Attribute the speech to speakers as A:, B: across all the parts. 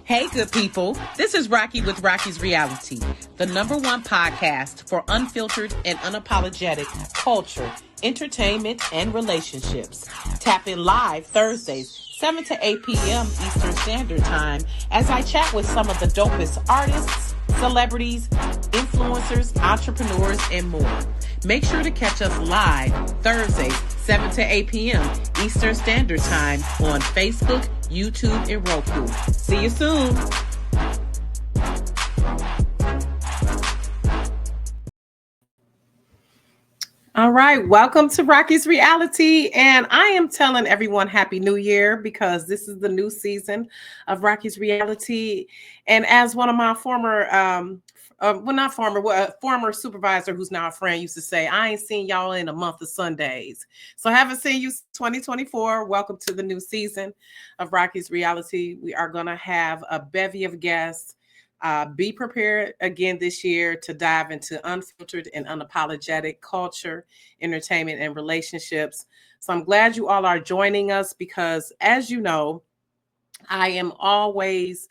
A: Hey, good people. This is Rocky with Rocky's Reality, the #1 podcast for unfiltered and unapologetic culture, entertainment, and relationships. Tap in live Thursdays, 7 to 8 p.m. Eastern Standard Time, as I chat with some of the dopest artists, celebrities, influencers, entrepreneurs, and more. Make sure to catch us live Thursdays, 7 to 8 p.m. Eastern Standard Time on Facebook, YouTube, and Roku. See you soon. All right, welcome to Rocky's Reality. And I am telling everyone Happy New Year because this is the new season of Rocky's Reality. And as one of my former former supervisor who's now a friend used to say, I ain't seen y'all in a month of Sundays. So I haven't seen you 2024. Welcome to the new season of Rocky's Reality. We are going to have a bevy of guests. Be prepared again this year to dive into unfiltered and unapologetic culture, entertainment, and relationships. So I'm glad you all are joining us because, as you know, I am always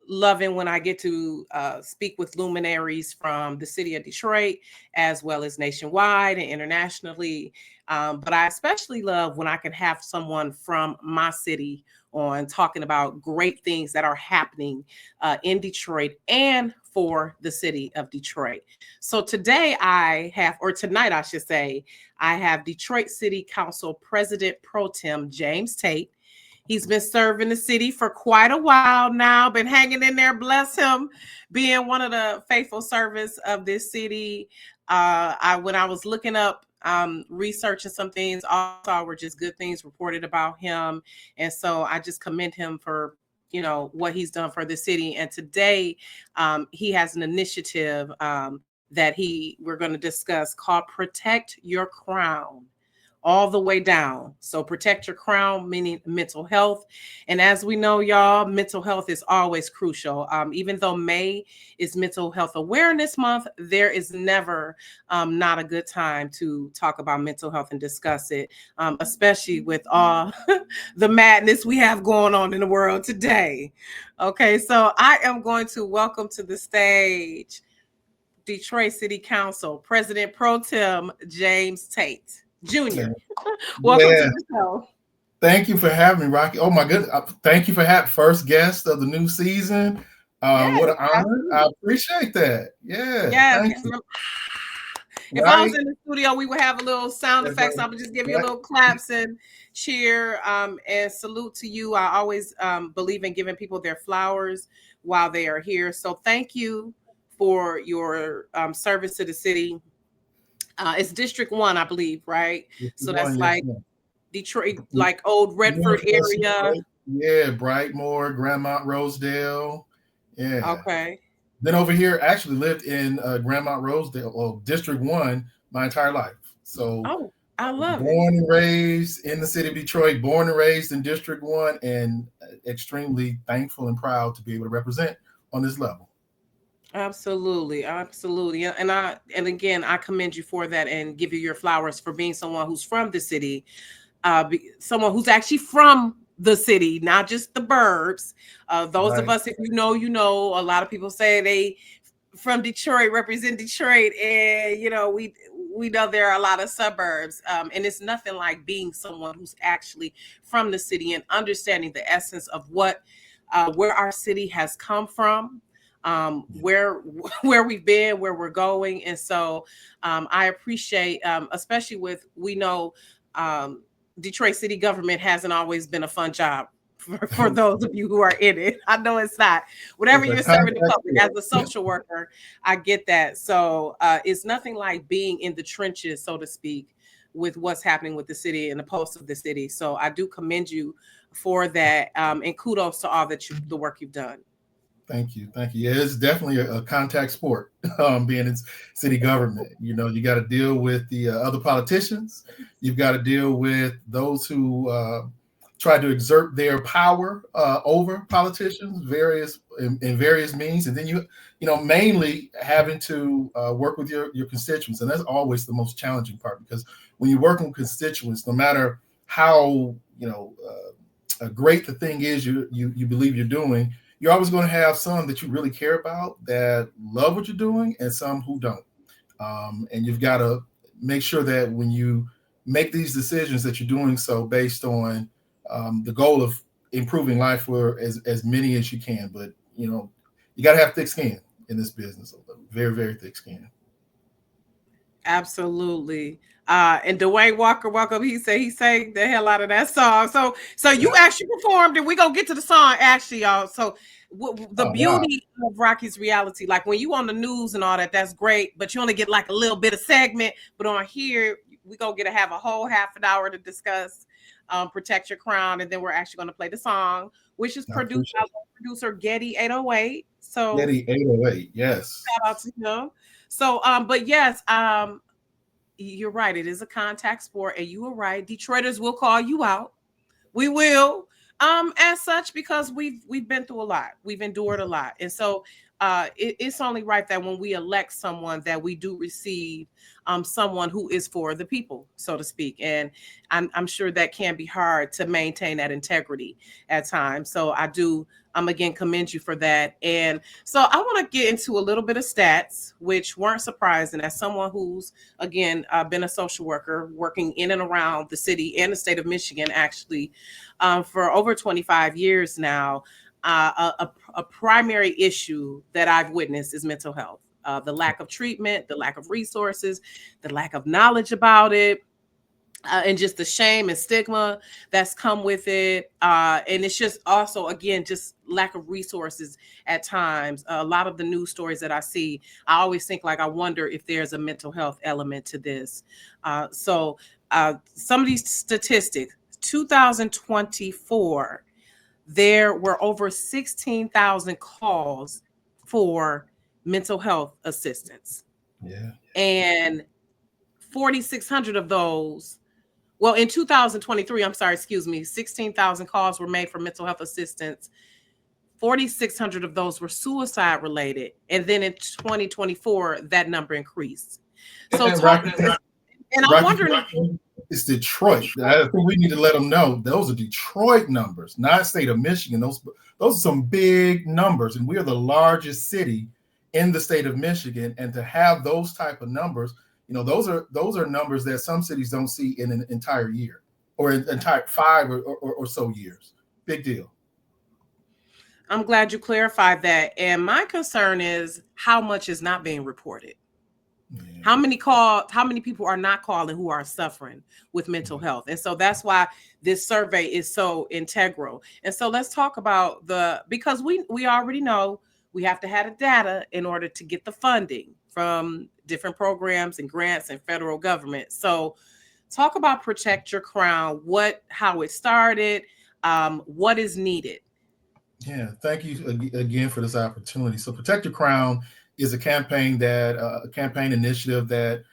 A: loving when I get to speak with luminaries from the city of Detroit, as well as nationwide and internationally. But I especially love when I can have someone from my city on talking about great things that are happening in Detroit and for the city of Detroit. So tonight I should say, I have Detroit City Council President Pro Tem James Tate. He's been serving the city for quite a while now, been hanging in there, bless him, being one of the faithful servants of this city. When I was looking up, researching some things, all I saw were just good things reported about him. And so I just commend him for, what he's done for the city. And today he has an initiative that we're going to discuss called Protect Your Crown. All the way down. So protect your crown, meaning mental health. And as we know, y'all, mental health is always crucial. Even though May is Mental Health Awareness Month, there is never not a good time to talk about mental health and discuss it, especially with all the madness we have going on in the world today. Okay, so I am going to welcome to the stage Detroit City Council President Pro Tem James Tate Jr. Welcome to the show.
B: Thank you for having me, Rocky. Oh my goodness. Thank you for having first guest of the new season. Yes, what an honor. Absolutely. I appreciate that. Yeah.
A: Yes. If I was in the studio, we would have a little sound effects. I would just give you a little claps and cheer and salute to you. I always believe in giving people their flowers while they are here. So thank you for your service to the city. It's District 1, I believe, right? So that's like Detroit, like old Redford area.
B: Yeah, Brightmoor, Grandmont, Rosedale. Yeah.
A: Okay.
B: Then over here, actually lived in Grandmont, Rosedale, District 1, my entire life. So,
A: I love
B: born and raised in the city of Detroit, born and raised in District 1, and extremely thankful and proud to be able to represent on this level.
A: Absolutely. And again, I commend you for that and give you your flowers for being someone who's from the city, someone who's actually from the city, not just the burbs. Those of us, if you know, a lot of people say they from Detroit represent Detroit, and we know there are a lot of suburbs, and it's nothing like being someone who's actually from the city and understanding the essence of where our city has come from. Where we've been, where we're going. And so I appreciate, especially we know Detroit city government hasn't always been a fun job for those of you who are in it. I know it's not. Whatever you're serving the public as a social worker, I get that. So it's nothing like being in the trenches, so to speak, with what's happening with the city and the pulse of the city. So I do commend you for that, and kudos to all the work you've done.
B: Thank you. Yeah, it's definitely a contact sport, being in city government. You got to deal with the other politicians. You've got to deal with those who try to exert their power over politicians, in various means, and then you mainly having to work with your constituents, and that's always the most challenging part, because when you work with constituents, no matter how great the thing is you believe you're doing, you're always going to have some that you really care about that love what you're doing and some who don't. And you've got to make sure that when you make these decisions that you're doing so based on the goal of improving life for as many as you can. But, you got to have thick skin in this business, very, very thick skin.
A: Absolutely. And Dwayne Walker, welcome. He sang the hell out of that song. So you actually performed, and we're gonna get to the song actually, y'all. So the beauty of Rocky's reality, like when you on the news and all that, that's great, but you only get like a little bit of segment. But on here, we gonna have a whole half an hour to discuss Protect Your Crown, and then we're actually gonna play the song, which is produced by producer Getty 808. So
B: Getty 808, yes.
A: Shout out to him. So, but yes, you're right. It is a contact sport, and you were right. Detroiters will call you out. We will, as such, because we've been through a lot. We've endured a lot, and so it's only right that when we elect someone, that we do receive someone who is for the people, so to speak. And I'm sure that can be hard to maintain that integrity at times. So I do. Again, commend you for that. And so I want to get into a little bit of stats, which weren't surprising as someone who's, again, been a social worker working in and around the city and the state of Michigan, actually, for over 25 years now. A primary issue that I've witnessed is mental health, the lack of treatment, the lack of resources, the lack of knowledge about it. And just the shame and stigma that's come with it. And it's just also, again, just lack of resources at times. A lot of the news stories that I see, I always think I wonder if there's a mental health element to this. So some of these statistics, 2024, there were over 16,000 calls for mental health assistance.
B: Yeah.
A: And 4,600 of those, well, in 2023, 16,000 calls were made for mental health assistance. 4,600 of those were suicide related. And then in 2024, that number increased. So I'm wondering.
B: It's Detroit. I think we need to let them know those are Detroit numbers, not state of Michigan. Those are some big numbers. And we are the largest city in the state of Michigan. And to have those type of numbers, those are numbers that some cities don't see in an entire year or an entire 5 or so years. Big deal.
A: I'm glad you clarified that. And my concern is how much is not being reported. Yeah. How many people are not calling who are suffering with mental health? And so that's why this survey is so integral. And so let's talk about because we already know we have to have the data in order to get the funding from different programs and grants and federal government. So talk about Protect Your Crown, how it started, what is needed.
B: Yeah, thank you again for this opportunity. So Protect Your Crown is a campaign initiative that,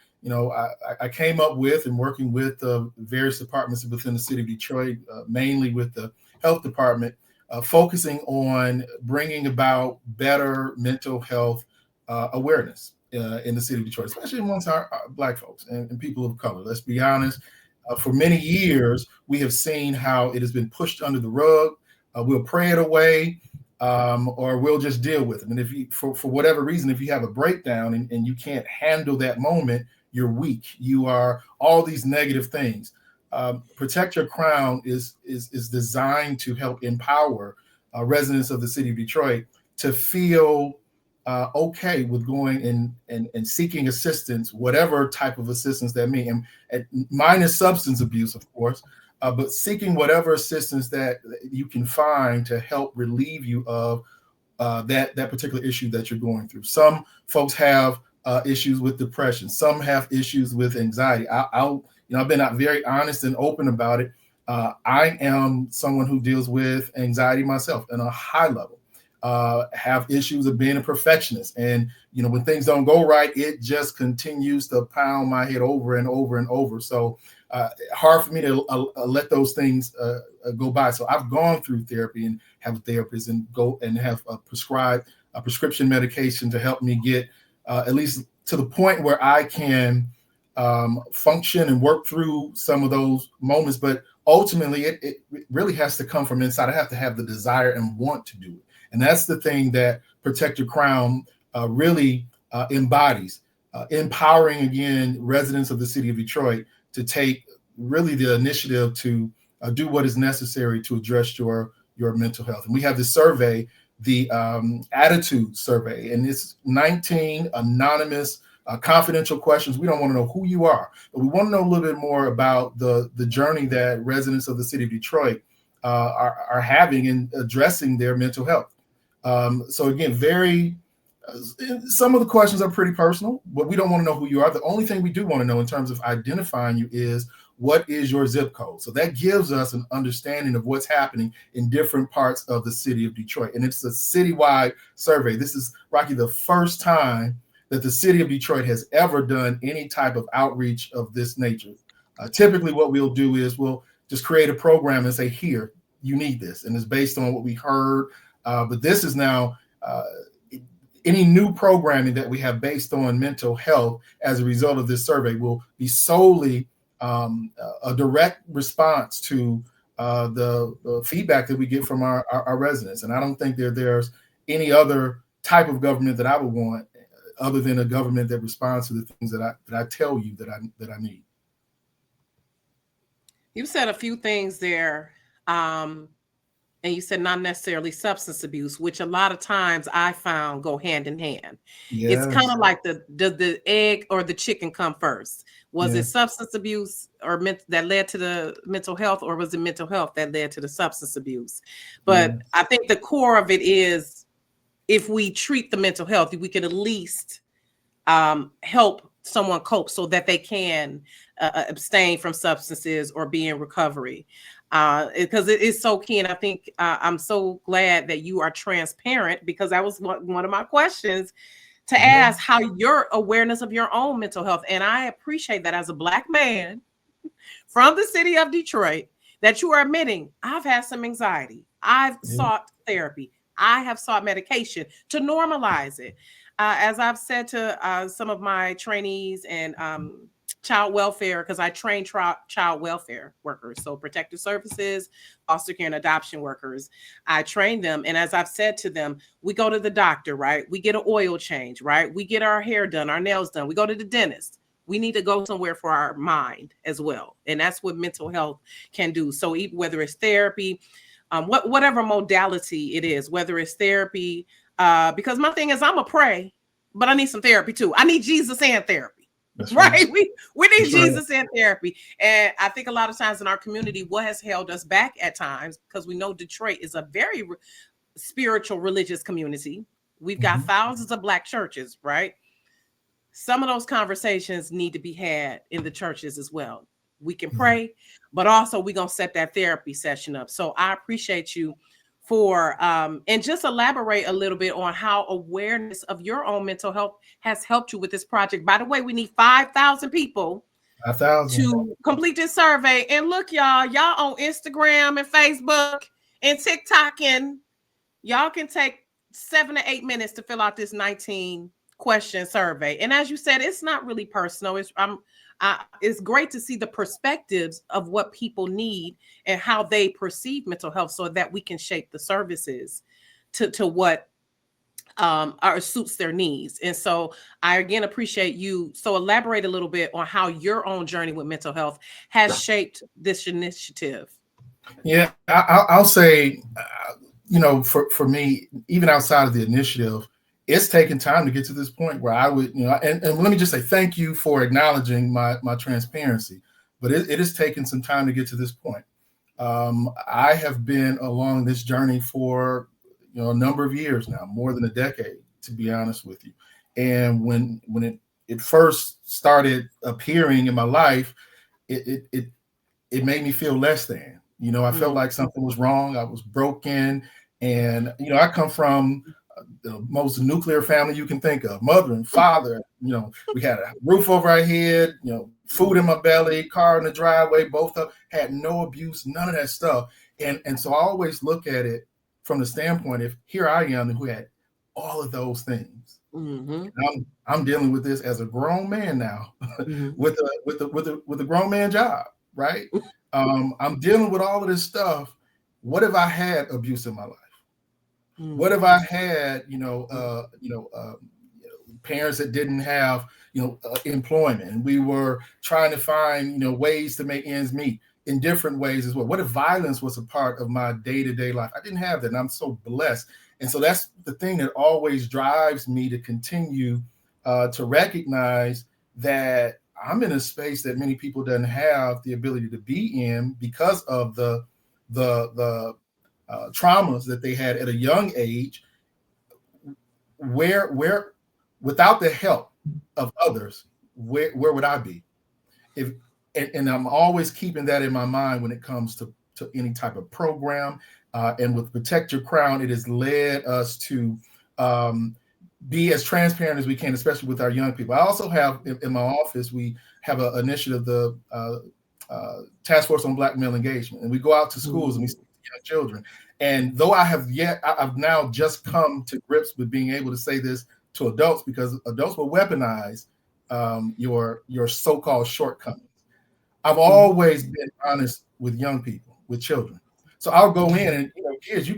B: I came up with and working with various departments within the city of Detroit, mainly with the health department, focusing on bringing about better mental health awareness in the city of Detroit, especially amongst our Black folks and people of color. Let's be honest. For many years, we have seen how it has been pushed under the rug. We'll pray it away, or we'll just deal with it. And if you, for whatever reason, if you have a breakdown and you can't handle that moment, you're weak. You are all these negative things. Protect Your Crown is designed to help empower residents of the city of Detroit to feel okay with going and seeking assistance, whatever type of assistance that may, and minus substance abuse, of course, but seeking whatever assistance that you can find to help relieve you of that particular issue that you're going through. Some folks have issues with depression. Some have issues with anxiety. I've been very honest and open about it. I am someone who deals with anxiety myself on a high level. Have issues of being a perfectionist, and when things don't go right, it just continues to pound my head over and over and over. So hard for me to let those things go by. So I've gone through therapy and have a therapist and go and have prescribed a prescription medication to help me get at least to the point where I can function and work through some of those moments, but ultimately it really has to come from inside. I have to have the desire and want to do it. And that's the thing that Protect Your Crown really embodies, empowering, again, residents of the city of Detroit to take really the initiative to do what is necessary to address your mental health. And we have this survey, the attitude survey, and it's 19 anonymous confidential questions. We don't want to know who you are, but we want to know a little bit more about the journey that residents of the city of Detroit are having in addressing their mental health. So again, some of the questions are pretty personal, but we don't want to know who you are. The only thing we do want to know in terms of identifying you is, what is your zip code? So that gives us an understanding of what's happening in different parts of the city of Detroit. And it's a citywide survey. This is, Rocky, the first time that the city of Detroit has ever done any type of outreach of this nature. Typically what we'll do is we'll just create a program and say, here, you need this. And it's based on what we heard. But this is now any new programming that we have based on mental health as a result of this survey will be solely a direct response to the feedback that we get from our residents. And I don't think there's any other type of government that I would want other than a government that responds to the things that I tell you that I need.
A: You said a few things there, and you said not necessarily substance abuse, which a lot of times I found go hand in hand. Yes. It's kind of like the egg or the chicken come first? Was it substance abuse or that led to the mental health, or was it mental health that led to the substance abuse? But I think the core of it is, if we treat the mental health, we can at least help someone cope so that they can abstain from substances or be in recovery. Because it is so key. And I think I'm so glad that you are transparent, because that was one of my questions to ask, how your awareness of your own mental health. And I appreciate that as a Black man from the city of Detroit, that you are admitting, I've had some anxiety. I've sought therapy. I have sought medication to normalize it. As I've said to some of my trainees and child welfare, because I train child welfare workers, so protective services, foster care and adoption workers, I train them. And as I've said to them, we go to the doctor, right? We get an oil change, right? We get our hair done, our nails done. We go to the dentist. We need to go somewhere for our mind as well. And that's what mental health can do. So even whether it's therapy, whatever modality it is, whether it's therapy, because my thing is, I'm a pray, but I need some therapy too. I need Jesus and therapy. That's right. We need Jesus and therapy. And I think a lot of times in our community, what has held us back at times, because we know Detroit is a very spiritual, religious community. We've got thousands of Black churches, right? Some of those conversations need to be had in the churches as well. We can pray, but also we're going to set that therapy session up. So I appreciate you for, and just elaborate a little bit on how awareness of your own mental health has helped you with this project. By the way, we need 5,000 people 5,000 to complete this survey. And look, y'all on Instagram and Facebook and TikTok, and y'all can take 7 to 8 minutes to fill out this 19 question survey. And as you said, it's not really personal. It's great to see the perspectives of what people need and how they perceive mental health, so that we can shape the services to what suits their needs. And so I again appreciate you. So elaborate a little bit on how your own journey with mental health has shaped this initiative.
B: Yeah, I'll say, for me, even outside of the initiative, it's taken time to get to this point where I would, and let me just say thank you for acknowledging my transparency, but it has taken some time to get to this point. I have been along this journey for, a number of years now, more than a decade, to be honest with you. And when it first started appearing in my life, it made me feel less than, I felt like something was wrong. I was broken. And, I come from the most nuclear family you can think of, mother and father. We had a roof over our head, food in my belly, car in the driveway, both of had no abuse, none of that stuff. And so I always look at it from the standpoint of, here I am who had all of those things. I'm dealing with this as a grown man now, with a grown man job, right? I'm dealing with all of this stuff. What if I had abuse in my life? What if I had, parents that didn't have, employment, and we were trying to find, ways to make ends meet in different ways as well? What if violence was a part of my day-to-day life? I didn't have that, and I'm so blessed. And so that's the thing that always drives me to continue to recognize that I'm in a space that many people doesn't have the ability to be in because of the traumas that they had at a young age, where without the help of others, where would I be? And I'm always keeping that in my mind when it comes to any type of program. And with Protect Your Crown, it has led us to be as transparent as we can, especially with our young people. I also have in my office, we have an initiative, the Task Force on Black Male Engagement, and we go out to schools and we speak to young children. And though I've now just come to grips with being able to say this to adults, because adults will weaponize your so-called shortcomings. I've always been honest with young people, with children. So I'll go in and, kids,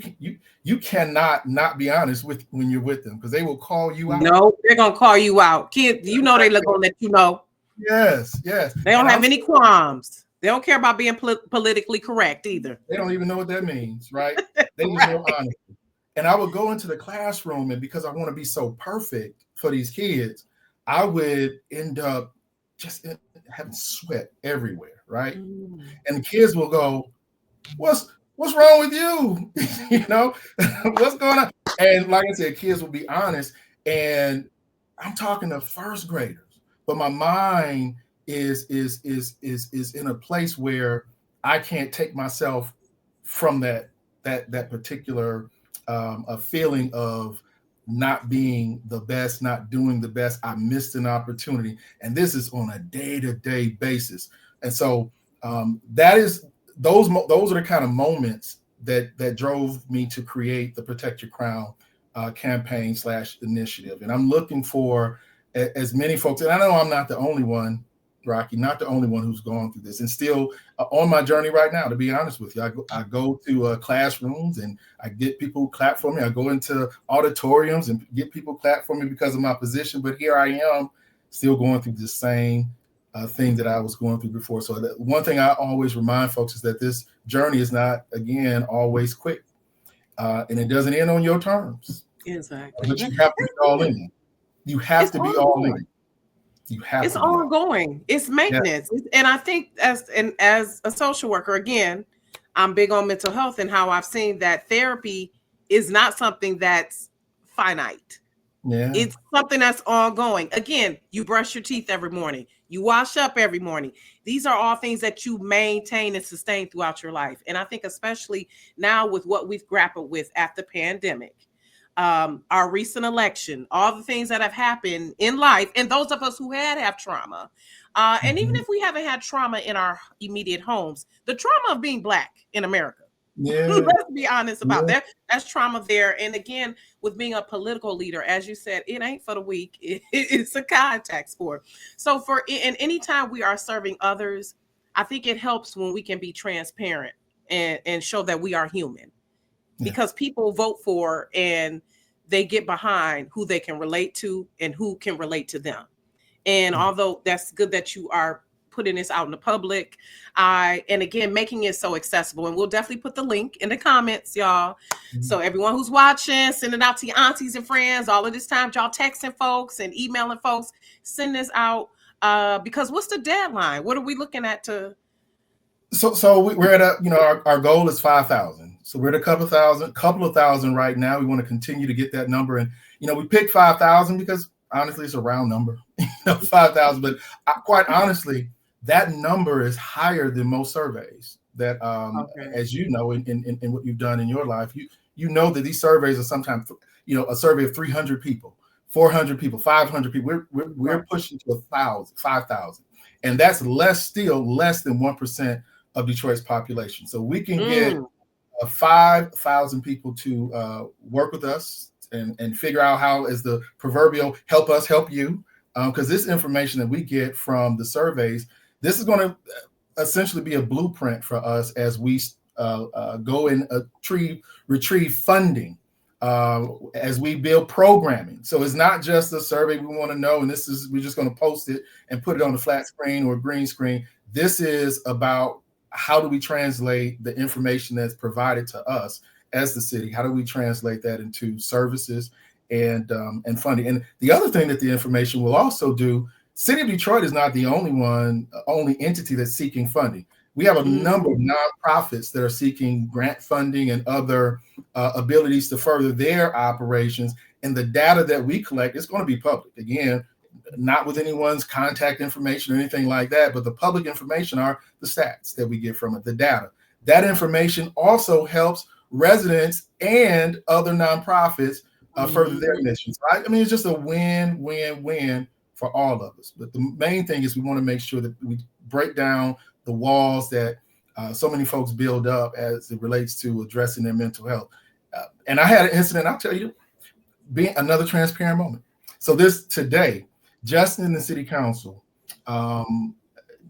B: you cannot not be honest with when you're with them, because they will call you out.
A: No, they're gonna call you out. Kids, they're gonna let you know.
B: Yes.
A: They don't have any qualms. They don't care about being politically correct either.
B: They don't even know what that means, right? They just know honesty. And I would go into the classroom, and because I want to be so perfect for these kids, I would end up just having sweat everywhere, right? And the kids will go, what's wrong with you? What's going on? And like I said, kids will be honest. And I'm talking to first graders, but my mind is in a place where I can't take myself from that particular a feeling of not being the best, not doing the best. I missed an opportunity, and this is on a day-to-day basis. And so those are the kind of moments that drove me to create the Protect Your Crown campaign / initiative. And I'm looking for as many folks, and I know I'm not the only one, Rocky, not the only one who's gone through this, and still on my journey right now, to be honest with you. I go to classrooms and I get people clap for me. I go into auditoriums and get people clap for me because of my position. But here I am still going through the same thing that I was going through before. So one thing I always remind folks is that this journey is not, again, always quick. And it doesn't end on your terms.
A: Exactly.
B: But you have to be all in. You have to be all in.
A: It's ongoing. It's maintenance. Yeah. And I think as a social worker, again, I'm big on mental health and how I've seen that therapy is not something that's finite. Yeah. It's something that's ongoing. Again, you brush your teeth every morning. You wash up every morning. These are all things that you maintain and sustain throughout your life. And I think especially now with what we've grappled with after the pandemic, our recent election, all the things that have happened in life, and those of us who have trauma, and even if we haven't had trauma in our immediate homes, the trauma of being Black in America. Yeah. Let's be honest about that. That's trauma there. And again, with being a political leader, as you said, it ain't for the weak. It's a contact sport. So anytime we are serving others, I think it helps when we can be transparent and show that we are human. Because people vote for and they get behind who they can relate to and who can relate to them. And although that's good that you are putting this out in the public, and again, making it so accessible. And we'll definitely put the link in the comments, y'all. So everyone who's watching, send it out to your aunties and friends. All of this time, y'all texting folks and emailing folks, send this out. Because what's the deadline? What are we looking at to?
B: So we're at our goal is 5,000. So we're at a couple of thousand right now. We want to continue to get that number. And, we picked 5,000 because honestly, it's a round number, 5,000. But quite honestly, that number is higher than most surveys that, as you know, in what you've done in your life, you know that these surveys are sometimes, a survey of 300 people, 400 people, 500 people. We're pushing to 5,000. And that's less than 1% of Detroit's population. So we can get 5,000 people to work with us and figure out how, as the proverbial, help us help you. Because this information that we get from the surveys, this is going to essentially be a blueprint for us as we go and retrieve funding, as we build programming. So it's not just a survey we want to know, and we're just going to post it and put it on a flat screen or a green screen. This is about how do we translate the information that's provided to us as the city? How do we translate that into services and funding? And the other thing that the information will also do, City of Detroit is not the only entity that's seeking funding. We have a number of nonprofits that are seeking grant funding and other abilities to further their operations. And the data that we collect is going to be public. Again, not with anyone's contact information or anything like that, but the public information are the stats that we get from it, the data. That information also helps residents and other nonprofits further their missions. Right? I mean, it's just a win-win-win for all of us. But the main thing is we want to make sure that we break down the walls that so many folks build up as it relates to addressing their mental health. And I had an incident, I'll tell you, being another transparent moment. So today, just in the city council,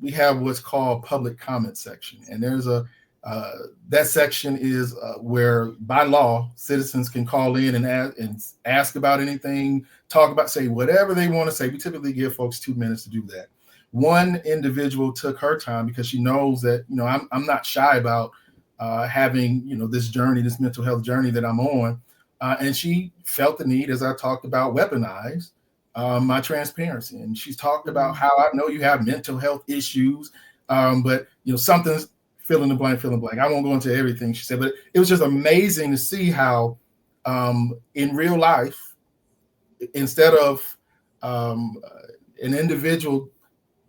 B: we have what's called public comment section. And there's that section is where by law, citizens can call in and ask about anything, say whatever they want to say. We typically give folks 2 minutes to do that. One individual took her time because she knows that, I'm not shy about having, this journey, this mental health journey that I'm on. And she felt the need, as I talked about, weaponize my transparency. And she's talked about how I know you have mental health issues, but, something's fill in the blank. I won't go into everything she said, but it was just amazing to see how in real life, instead of an individual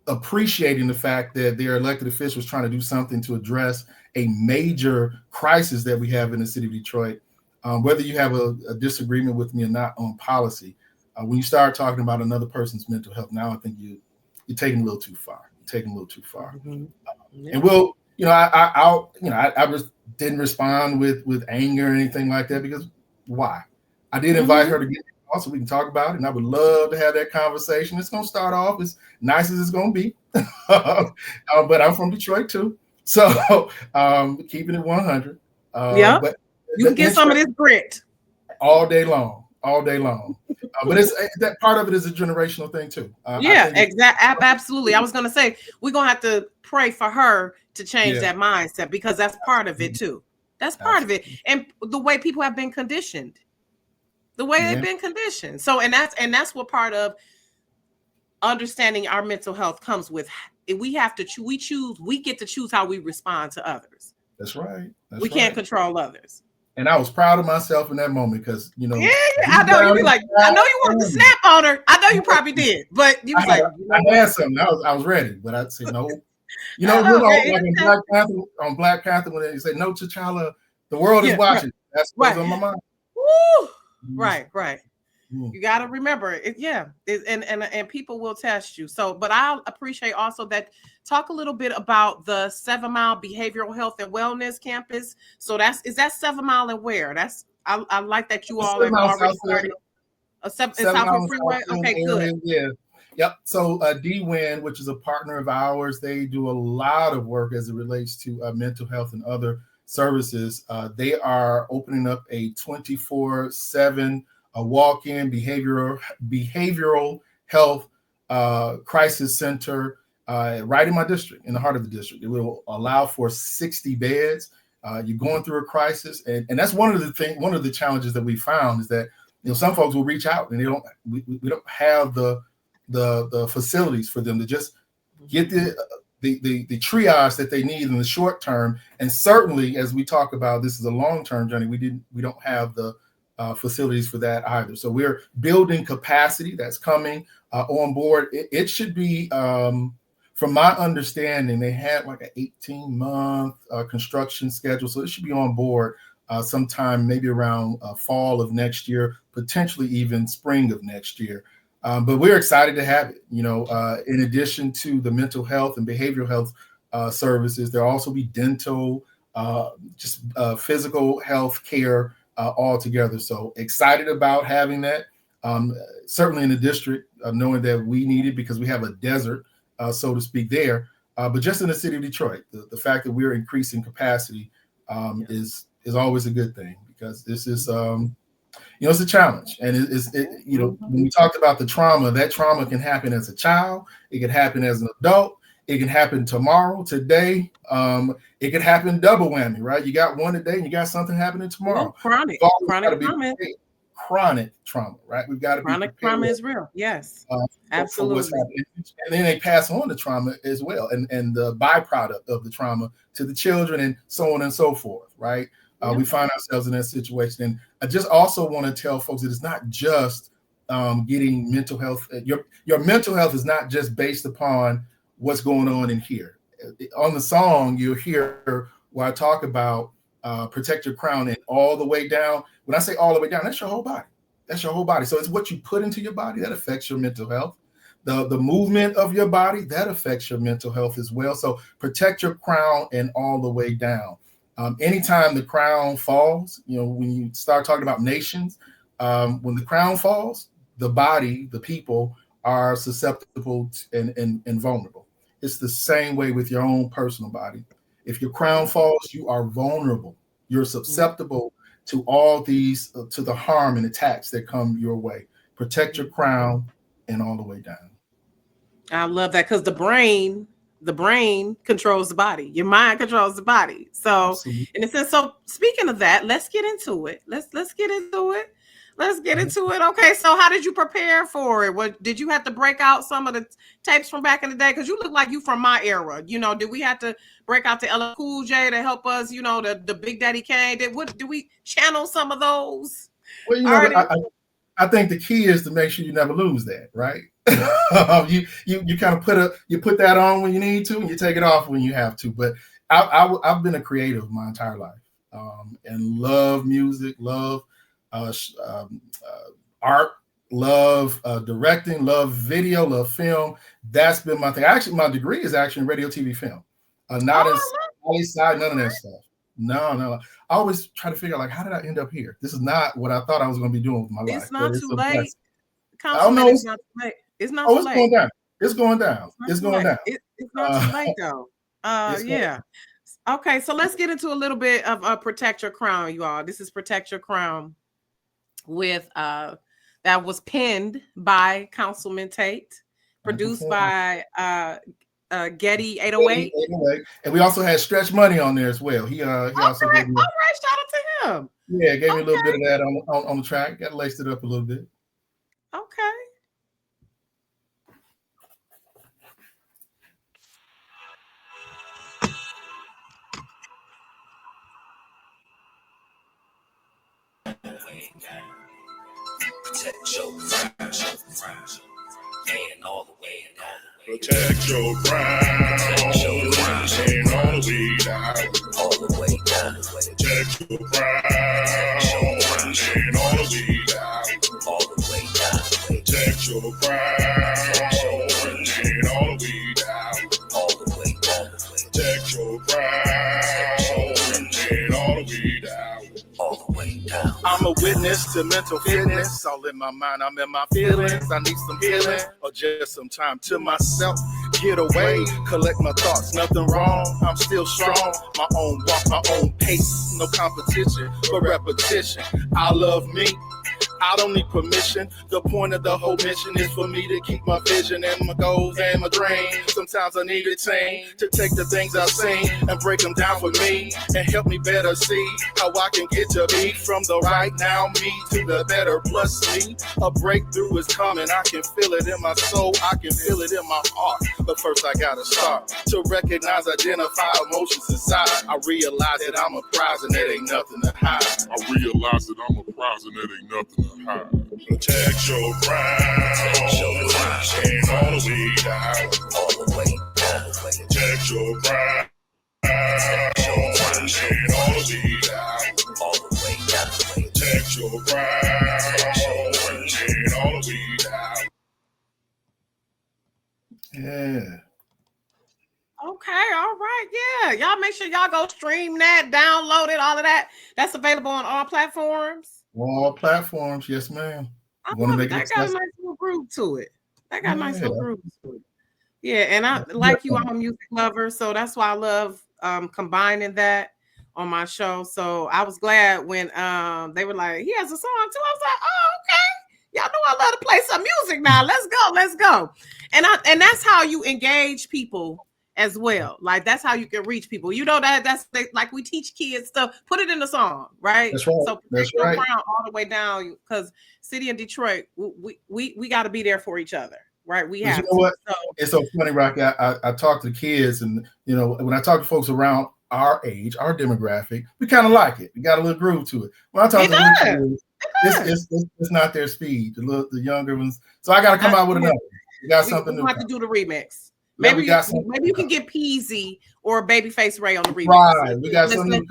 B: appreciating the fact that their elected officials trying to do something to address a major crisis that we have in the city of Detroit, whether you have a disagreement with me or not on policy, when you start talking about another person's mental health, now I think you're taking a little too far. And we'll, I didn't respond with anger or anything like that, because why? I did invite her to get on so we can talk about it, and I would love to have that conversation. It's going to start off as nice as it's going to be, but I'm from Detroit too, so keeping it 100.
A: But you can get some of this grit
B: all day long. But it's that part of it is a generational thing too.
A: Exactly. Absolutely. I was going to say, we're going to have to pray for her to change that mindset, because that's part of it too. That's part of it. And the way people have been conditioned, they've been conditioned. So, and that's what part of understanding our mental health comes with. We have to we get to choose how we respond to others.
B: That's right.
A: We can't control others.
B: And I was proud of myself in that moment, because
A: I know you be like, I know you wanted to snap on her. I know you probably did, but you was
B: I had something. I was ready, but I said no. Like on Black Panther, when they say no, T'Challa, the world is watching. Right. That's what's on my mind.
A: Woo! Right. You got to remember it. And people will test you. So, but I appreciate also that. Talk a little bit about the 7 Mile Behavioral Health and Wellness Campus. So is that 7 Mile and where? I like that you all have already started. Southfield Freeway. Okay, good.
B: Yeah. Yep. So DWIN, which is a partner of ours, they do a lot of work as it relates to mental health and other services. They are opening up a 24/7 walk-in behavioral health crisis center right in my district, in the heart of the district. It will allow for 60 beds. You're going through a crisis, and that's one of the challenges that we found is that some folks will reach out and we don't have the facilities for them to just get the triage that they need in the short term. And certainly, as we talk about, this is a long-term journey. We don't have the facilities for that either. So we're building capacity that's coming on board. It should be, from my understanding, they had like an 18-month construction schedule. So it should be on board sometime maybe around fall of next year, potentially even spring of next year. But we're excited to have it. In addition to the mental health and behavioral health services, there'll also be dental, physical health care all together. So excited about having that. Certainly in the district, knowing that we need it because we have a desert, so to speak, there. But just in the city of Detroit, the fact that we're increasing capacity is always a good thing, because this is it's a challenge. And when we talked about the trauma, that trauma can happen as a child, it can happen as an adult, it can happen tomorrow, today. It can happen double whammy, right? You got one today and you got something happening tomorrow.
A: Chronic
B: trauma, right? We've got to be
A: chronic trauma is real. Yes, absolutely.
B: And then they pass on the trauma as well, and the byproduct of the trauma to the children, and so on and so forth, right? We find ourselves in that situation. And I just also want to tell folks that it's not just getting mental health. Your mental health is not just based upon what's going on in here. On the song, you'll hear where I talk about protect your crown and all the way down. When I say all the way down, that's your whole body. That's your whole body. So it's what you put into your body that affects your mental health. The movement of your body, that affects your mental health as well. So protect your crown and all the way down. Anytime the crown falls, when you start talking about nations, when the crown falls, the body, the people are susceptible and vulnerable. It's the same way with your own personal body. If your crown falls, you are vulnerable. You're susceptible to all these, to the harm and attacks that come your way. Protect your crown and all the way down.
A: I love that, because the brain controls the body. Your mind controls the body. So, absolutely. And it says, so speaking of that, let's get into it. Let's get into it. Let's get into it. Okay, so how did you prepare for it? What did you have to break out some of the tapes from back in the day? Because you look like you from my era. Did we have to break out the LL Cool J to help us? The Big Daddy Kane. Did we channel some of those?
B: Well, I think the key is to make sure you never lose that, right? You kind of put that on when you need to, and you take it off when you have to. But I've been a creative my entire life, and love music, love art, love directing, love video, love film. That's been my thing. Actually, my degree is actually in radio, TV, film. Not in side, none of that stuff. No. I always try to figure out, how did I end up here? This is not what I thought I was going to be doing with my life.
A: It's not too late.
B: Councilman,
A: it's not too late. It's not too late.
B: It's going down. It's going down.
A: It's not too late though. Yeah. Okay, so let's get into a little bit of Protect Your Crown, you all. This is Protect Your Crown with that was penned by Councilman Tate, produced by Getty 808.
B: And we also had Stretch Money on there as well. He also gave me,
A: all right, shout out to him.
B: Yeah, gave me a little bit of that on the track. Got laced it up a little bit.
A: Okay.
C: Protect your crown, and all the way down.
D: Protect your crown, and all the way down.
C: All the way down.
D: Protect your crown, and all the way down.
C: All the way down.
D: Protect your crown, and all the way down.
C: All the way down.
D: Protect your crown, and all the way down.
C: All the way down.
E: I'm a witness to mental fitness. All in my mind, I'm in my feelings. I need some healing or just some time to myself. Get away, collect my thoughts, nothing wrong. I'm still strong. My own walk, my own pace. No competition, but repetition. I love me. I don't need permission. The point of the whole mission is for me to keep my vision and my goals and my dreams. Sometimes I need a team to take the things I've seen and break them down for me and help me better see how I can get to be from the right now me to the better plus me. A breakthrough is coming. I can feel it in my soul. I can feel it in my heart. But first I gotta start to recognize, identify emotions inside. I realize that I'm a prize and there ain't nothing to hide.
D: I realize that I'm a prize and there ain't nothing to hide. Protect your crown, and all the way down.
C: All the way down.
D: Protect your crown, and all the way down.
C: All the way down.
D: Protect your crown, and all the way down.
B: Yeah.
A: Okay, all right, yeah. Y'all make sure y'all go stream that, download it, all of that. That's available on all platforms.
B: All platforms, yes, ma'am.
A: That got a nice little groove to it. Yeah, and I like you, I'm a music lover, so that's why I love combining that on my show. So I was glad when they were like, he has a song too. I was like, oh, okay. Y'all know I love to play some music now. Let's go. And that's how you engage people as well. Like that's how you can reach people. You know that's like we teach kids stuff. Put it in the song, right?
B: That's right.
A: So
B: That's
A: your
B: right.
A: crown all the way down because City of Detroit, we got to be there for each other. Right, we have.
B: You know what?
A: So,
B: it's so funny, Rocky. I talk to the kids, and you know, when I talk to folks around our age, our demographic, we kind of like it. We got a little groove to it. When I talk to kids, it's not their speed. The younger ones. So I got to come out with another. We got something new.
A: We have to do the remix.
B: Yeah,
A: Maybe you can get Peasy or Babyface Ray on the remix.
B: Right, we got something new.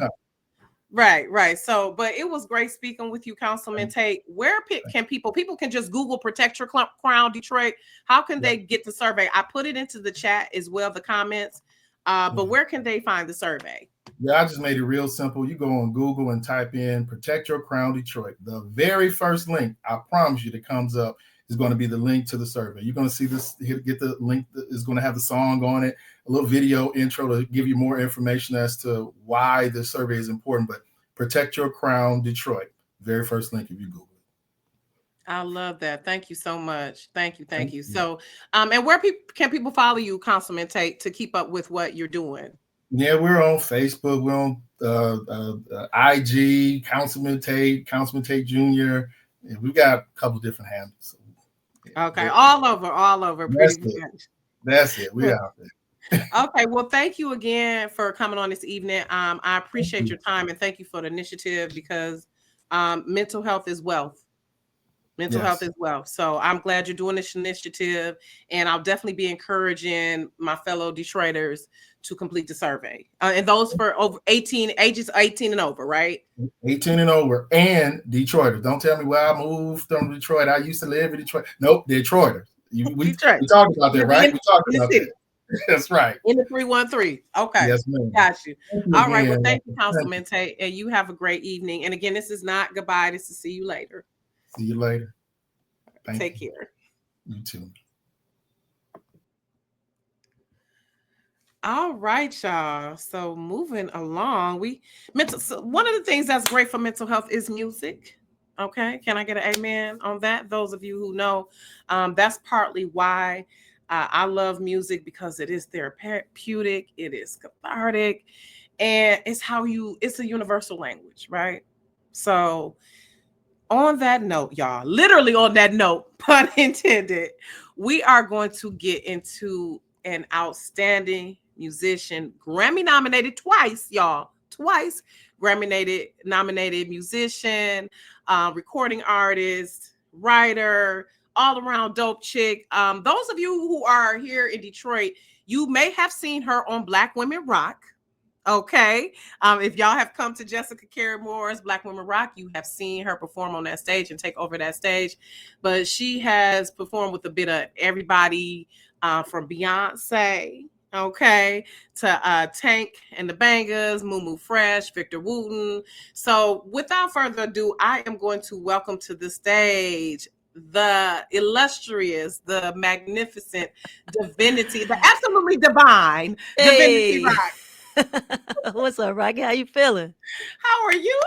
A: Right. So, but it was great speaking with you, Councilman Tate. Where can people can just Google Protect Your Crown Detroit. How can they get the survey? I put it into the chat as well, the comments. But where can they find the survey?
B: Yeah, I just made it real simple. You go on Google and type in Protect Your Crown Detroit. The very first link, I promise you, that comes up is going to be the link to the survey. You're going to see this, get the link that is going to have the song on it, a little video intro to give you more information as to why the survey is important. But Protect Your Crown Detroit, very first link if you Google it.
A: I love that. Thank you so much. Thank you. So, and where can people follow you, Councilman Tate, to keep up with what you're doing?
B: Yeah, we're on Facebook. We're on IG, Councilman Tate Jr. And we've got a couple of different handles.
A: Okay, all over.
B: That's it. We're out there.
A: Okay, well, thank you again for coming on this evening. I appreciate your time and thank you for the initiative because mental health is wealth. Mental health is wealth. So I'm glad you're doing this initiative, and I'll definitely be encouraging my fellow Detroiters to complete the survey. And those for over ages 18 and over, right?
B: 18 and over, and Detroiters. Don't tell me where I moved from Detroit. I used to live in Detroit. Nope, Detroiters. We talked about that, right? We talked about that. That's right.
A: In the 313. Okay.
B: Yes, ma'am.
A: Got you. All right. Well, thank you, Councilman Tate. And you have a great evening. And again, this is not goodbye. This is see you later.
B: See you later.
A: Take care.
B: You too.
A: All right, y'all. So moving along, one of the things that's great for mental health is music. Okay. Can I get an amen on that? Those of you who know, that's partly why I love music, because it is therapeutic, it is cathartic, and it's a universal language, right? So on that note, y'all, literally on that note, pun intended, we are going to get into an outstanding musician, Grammy-nominated twice, y'all, Grammy-nominated musician, recording artist, writer, all-around dope chick. Those of you who are here in Detroit, you may have seen her on Black Women Rock. Okay. If y'all have come to Jessica Carey Moore's Black Women Rock, you have seen her perform on that stage and take over that stage. But she has performed with a bit of everybody, from Beyonce, okay, to Tank and the Bangers, Moo Fresh, Victor Wooten. So without further ado, I am going to welcome to the stage the illustrious, the magnificent Divinity, the absolutely divine Divinity Rock.
F: What's up, Rocky? How you feeling?
A: How are you?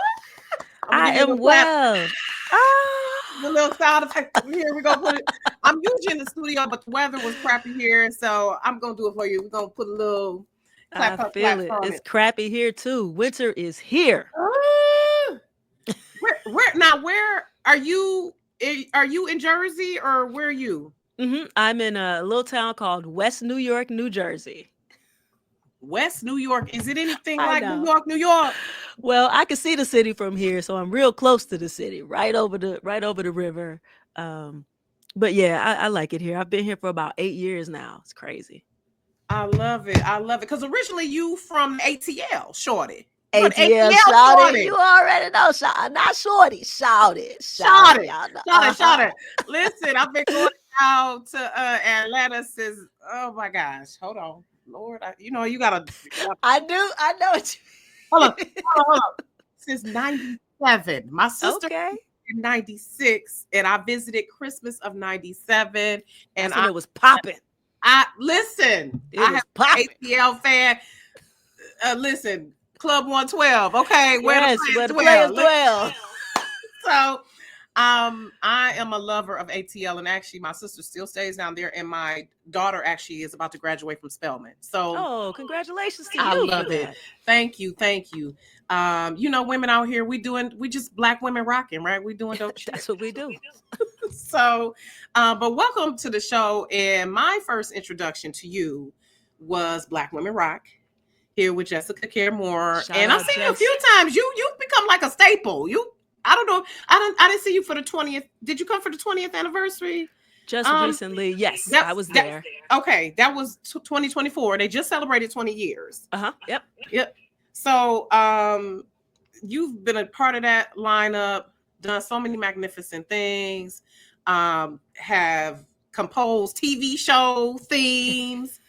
F: I am well.
A: The little sound effect here. We're gonna put it. I'm usually in the studio, but the weather was crappy here, so I'm gonna do it for you. We're gonna put a little clap.
F: I feel it. It's crappy here too. Winter is here.
A: Where are you? Are you in Jersey or where are you?
F: I'm in a little town called West New York, New Jersey.
A: West New York. Is it anything like New York?
F: Well, I can see the city from here, so I'm real close to the city, right over the river. But yeah, I like it here. I've been here for about 8 years now. It's crazy.
A: I love it. Because originally you from ATL, Shorty.
F: ATL, Shorty. You already know, not Shorty. Shorty.
A: Listen, I've been going out to Atlanta since, oh my gosh, hold on. Lord, you gotta.
F: I know what you.
A: Hold on. Since 97, my sister in 96, and I visited Christmas of 97, and
F: it was popping.
A: Listen.
F: It
A: I
F: was
A: have
F: popping.
A: ATL fan. Listen, Club 112. Okay, where
F: Yes,
A: the
F: where
A: players
F: the players
A: dwell.
F: dwell.
A: So, I am a lover of ATL, and actually, my sister still stays down there, and my daughter actually is about to graduate from Spelman. So,
F: Oh, congratulations to
A: I
F: you
A: love
F: for
A: it.
F: that.
A: Thank you. You know, women out here, we just black women rocking, right? We doing dope shit.
F: That's what we do.
A: So, but welcome to the show. And my first introduction to you was Black Women Rock here with Jessica Care Moore.
F: Shout
A: And I've
F: out,
A: seen you a
F: Jess.
A: few times. You've become like a staple. I don't know. I didn't see you for the 20th. Did you come for the 20th anniversary?
F: Just recently, yes, I was there.
A: Okay, that was 2024. They just celebrated 20 years.
F: Yep.
A: So, you've been a part of that lineup, done so many magnificent things, have composed TV show themes,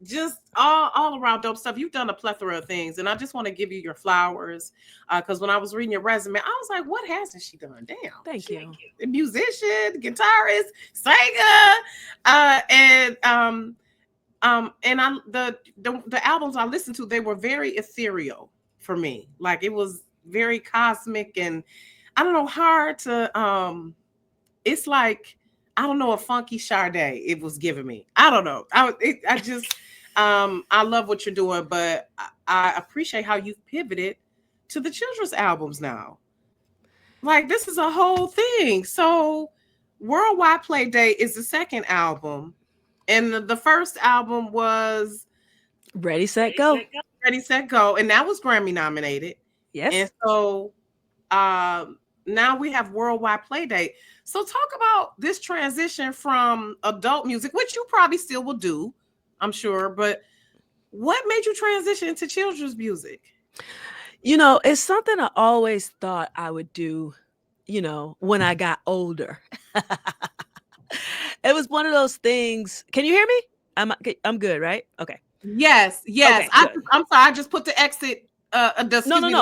A: just all around dope stuff. You've done a plethora of things, and I just want to give you your flowers, because when I was reading your resume, I was like, what hasn't she done? Damn.
F: Thank you.
A: A musician, guitarist, singer, and the albums I listened to, they were very ethereal for me. Like, it was very cosmic, and I don't know, hard to it's like, I don't know, a funky Sade it was giving me. I don't know. I love what you're doing, but I appreciate how you've pivoted to the children's albums now. Like, this is a whole thing. So Worldwide Play Date is the second album, and the first album was
F: Ready, Set, Go.
A: Ready, Set, Go, and that was Grammy nominated.
F: Yes.
A: And so now we have Worldwide Play Date. So talk about this transition from adult music, which you probably still will do, I'm sure, but what made you transition into children's music?
F: You know, it's something I always thought I would do, you know, when I got older. It was one of those things. Can you hear me? I'm good, right? Okay.
A: Yes.
F: Okay,
A: I'm sorry. I just put the exit.
F: No,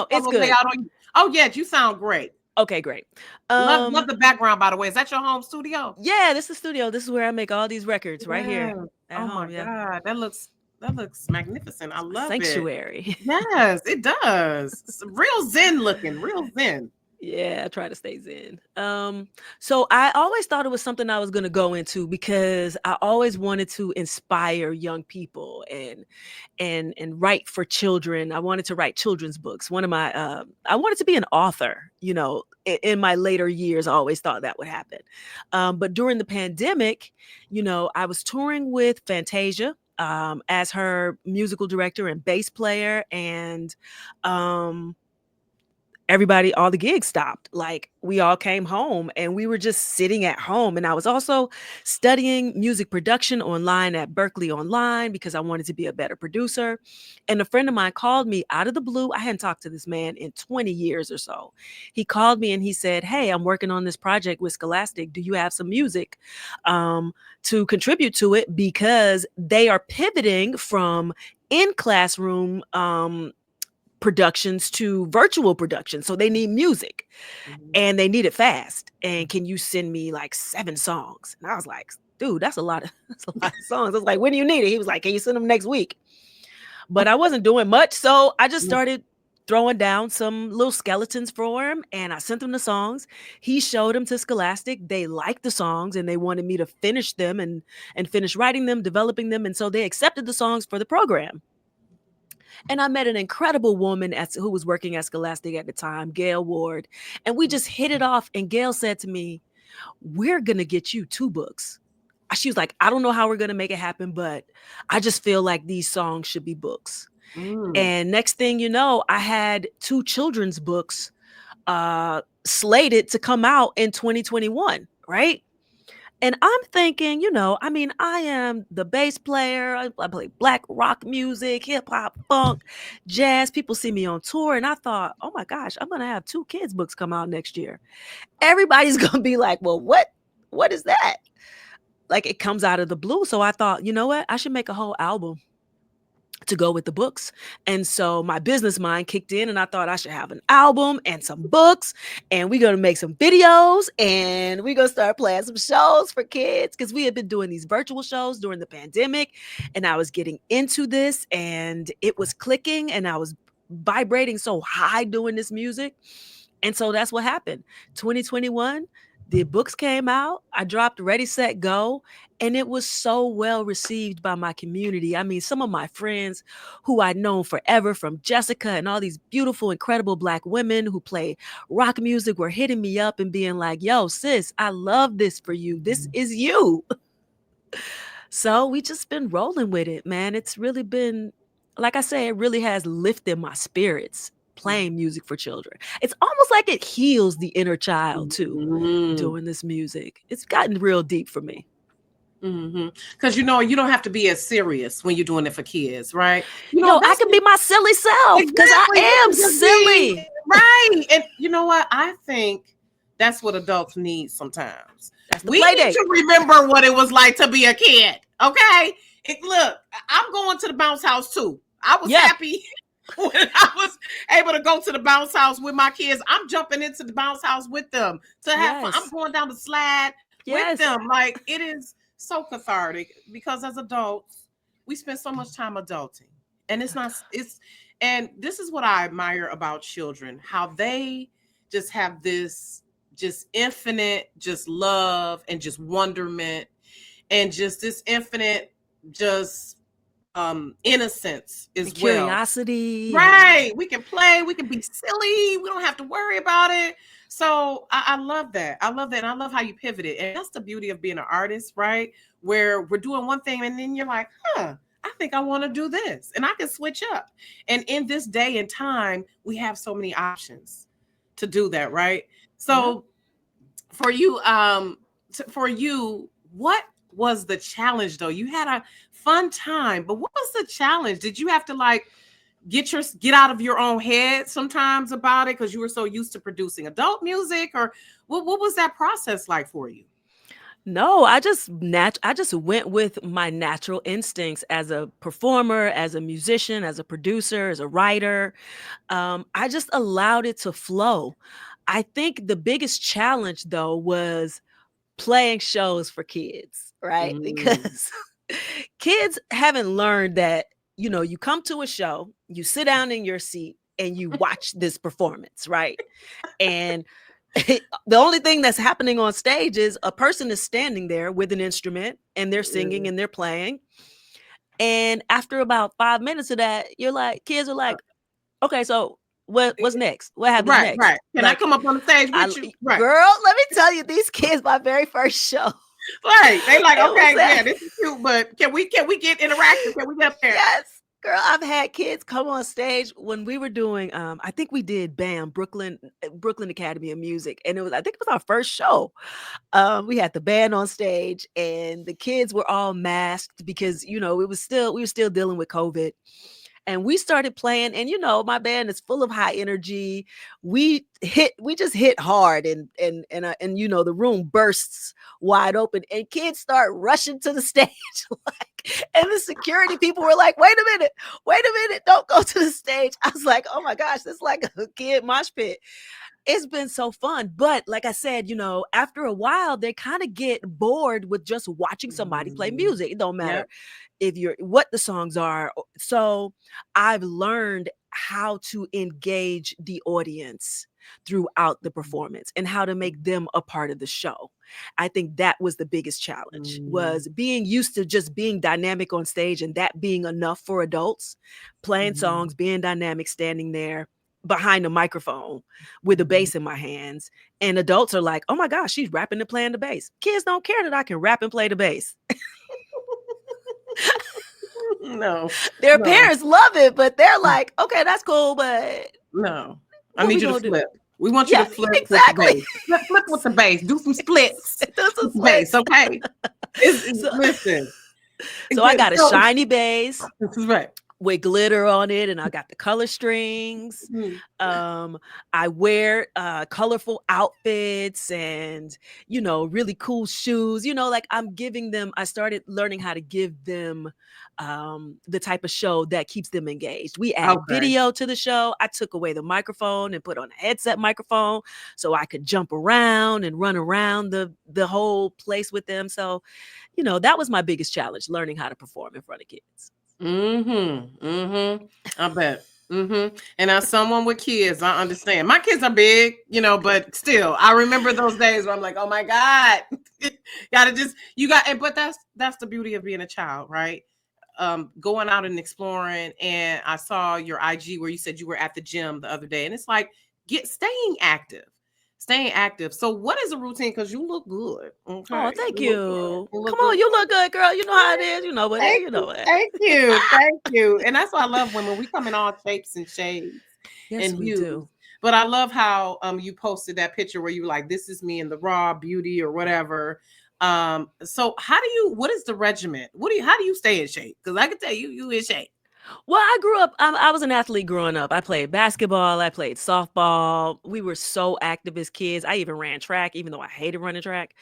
F: it's good.
A: Oh, yeah, you sound great.
F: Okay, great.
A: Love the background, by the way. Is that your home studio?
F: Yeah, this is the studio. This is where I make all these records right here.
A: Oh my God, that looks magnificent. I love
F: Sanctuary.
A: it. Yes, it does. It's real zen looking, real zen.
F: Yeah, I try to stay zen. So I always thought it was something I was going to go into because I always wanted to inspire young people and write for children. I wanted to write children's books. One of my I wanted to be an author, you know, in my later years. I always thought that would happen. But during the pandemic, you know, I was touring with Fantasia as her musical director and bass player, and everybody, all the gigs stopped. Like, we all came home and we were just sitting at home. And I was also studying music production online at Berkeley Online because I wanted to be a better producer. And a friend of mine called me out of the blue. I hadn't talked to this man in 20 years or so. He called me and he said, "Hey, I'm working on this project with Scholastic. Do you have some music to contribute to it? Because they are pivoting from in-classroom productions to virtual productions. So they need music and they need it fast. And can you send me like 7 songs?" And I was like, dude, that's a lot of songs. I was like, "When do you need it?" He was like, "Can you send them next week?" But I wasn't doing much. So I just started throwing down some little skeletons for him, and I sent him the songs. He showed them to Scholastic. They liked the songs and they wanted me to finish them and finish writing them, developing them. And so they accepted the songs for the program. And I met an incredible woman who was working at Scholastic at the time, Gail Ward. And we just hit it off. And Gail said to me, "We're going to get you 2 books." She was like, "I don't know how we're going to make it happen, but I just feel like these songs should be books." And next thing you know, I had 2 children's books slated to come out in 2021, right? And I'm thinking, you know, I mean, I am the bass player. I play black rock music, hip hop, funk, jazz. People see me on tour. And I thought, oh my gosh, I'm going to have 2 kids' books come out next year. Everybody's going to be like, "Well, what is that?" Like, it comes out of the blue. So I thought, you know what? I should make a whole album to go with the books. And so my business mind kicked in, and I thought I should have an album and some books, and we're going to make some videos, and we're going to start playing some shows for kids, because we had been doing these virtual shows during the pandemic, and I was getting into this, and it was clicking, and I was vibrating so high doing this music. And so that's what happened. 2021, the books came out. I dropped Ready, Set, Go. And it was so well received by my community. I mean, some of my friends who I'd known forever, from Jessica and all these beautiful, incredible Black women who play rock music, were hitting me up and being like, yo, sis, I love this for you. This is you. So we just been rolling with it, man. It's really been, like I say, it really has lifted my spirits, playing music for children. It's almost like it heals the inner child too, doing this music. It's gotten real deep for me.
A: Because you don't have to be as serious when you're doing it for kids, right?
F: I can be my silly self, because I am silly,
A: right? And you know what? I think that's what adults need sometimes. We need to remember what it was like to be a kid. Okay, look, I'm going to the bounce house too. I was happy when I was able to go to the bounce house with my kids. I'm jumping into the bounce house with them to have fun. I'm going down the slide with them. Like, it is so cathartic, because as adults, we spend so much time adulting, and and this is what I admire about children, how they just have this just infinite just love and just wonderment, and just this infinite just innocence as well.
F: Curiosity.
A: Right. We can play, we can be silly, we don't have to worry about it. So I love that. I love that. And I love how you pivoted. And that's the beauty of being an artist, right? Where we're doing one thing and then you're like, I think I want to do this, and I can switch up. And in this day and time, we have so many options to do that, right? So for you, what was the challenge though? You had a fun time, but what was the challenge? Did you have to like get out of your own head sometimes about it because you were so used to producing adult music, or what was that process like for you?
F: No, I just went with my natural instincts as a performer, as a musician, as a producer, as a writer. I just allowed it to flow. I think the biggest challenge though was playing shows for kids, right? Because kids haven't learned that, you come to a show, you sit down in your seat and you watch this performance, right? And the only thing that's happening on stage is a person is standing there with an instrument and they're singing and they're playing. And after about 5 minutes of that, kids are like, okay, so what's next? What happens next?
A: Right. Can I come up on the stage with you? Right.
F: Girl, let me tell you, these kids, my very first show.
A: Right. They like, okay, yeah, this is cute, but can we get interactive? Can we get up there?
F: Yes. Girl, I've had kids come on stage when we were doing, I think we did BAM, Brooklyn Academy of Music. And I think it was our first show. We had the band on stage and the kids were all masked because, we were still dealing with COVID. And we started playing, and my band is full of high energy. We just hit hard, and the room bursts wide open, and kids start rushing to the stage, and the security people were like, wait a minute, don't go to the stage. I was like, oh my gosh, this is like a kid mosh pit. It's been so fun. But like I said, after a while, they kind of get bored with just watching somebody play music. It don't matter what the songs are. So I've learned how to engage the audience throughout the performance and how to make them a part of the show. I think that was the biggest challenge, was being used to just being dynamic on stage and that being enough for adults, playing songs, being dynamic, standing there behind the microphone with the bass in my hands. And adults are like, oh my gosh, she's rapping and playing the bass. Kids don't care that I can rap and play the bass.
A: No.
F: Their parents love it, but they're like, okay, that's cool, but
A: no. I need you to flip. We want you to flip
F: exactly.
A: Flip with the bass. Do some splits. Do some bass, okay? Listen.
F: So I got a shiny bass.
A: This is right.
F: with glitter on it, and I got the color strings. I wear colorful outfits and, you know, really cool shoes. You know, like I'm giving them, I started learning how to give them the type of show that keeps them engaged. We add video to the show. I took away the microphone and put on a headset microphone so I could jump around and run around the whole place with them. So, you know, that was my biggest challenge, learning how to perform in front of kids.
A: I bet. And as someone with kids, I understand. My kids are big, you know, but still, I remember those days where I'm like, oh my God, but that's the beauty of being a child, right? Going out and exploring. And I saw your IG where you said you were at the gym the other day, and it's like staying active. So what is a routine? Because you look good. Okay?
F: Oh, thank you. Come on, you look good, girl. You know how it is. You know what? You know it.
A: Thank you. And that's what I love when we come in all shapes and shades.
F: Yes, we do.
A: But I love how you posted that picture where you were like, this is me in the raw beauty or whatever. So what is the regimen? How do you stay in shape? Because I can tell you in shape.
F: Well, I grew up, I was an athlete growing up. I played basketball, I played softball. We were so active as kids. I even ran track, even though I hated running track.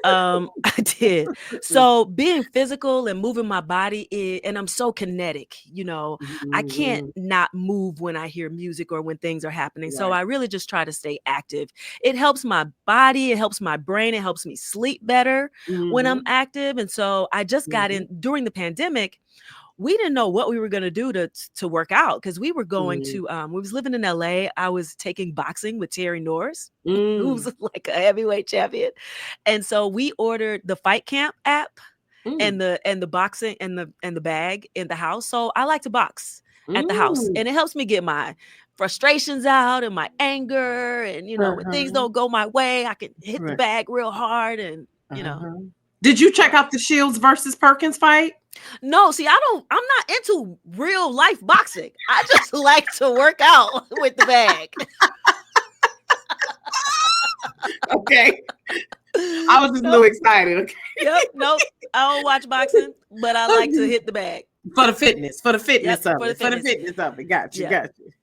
F: I did. So being physical and moving my body, and I'm so kinetic, you know, I can't not move when I hear music or when things are happening. Right. So I really just try to stay active. It helps my body, it helps my brain, it helps me sleep better when I'm active. And so I just got in during the pandemic. We didn't know what we were going to do to work out, because we were going to, we was living in LA. I was taking boxing with Terry Norris, who's like a heavyweight champion. And so we ordered the Fight Camp app and the boxing and the bag in the house. So I like to box at the house, and it helps me get my frustrations out and my anger. And, you know, when things don't go my way, I can hit the bag real hard and, you know.
A: Did you check out the Shields versus Perkins fight?
F: No, see, I'm not into real life boxing. I just like to work out with the bag.
A: Okay. I was just a little excited. Okay.
F: Yep. Nope. I don't watch boxing, but I like to hit the bag.
A: For the fitness of it. Got you.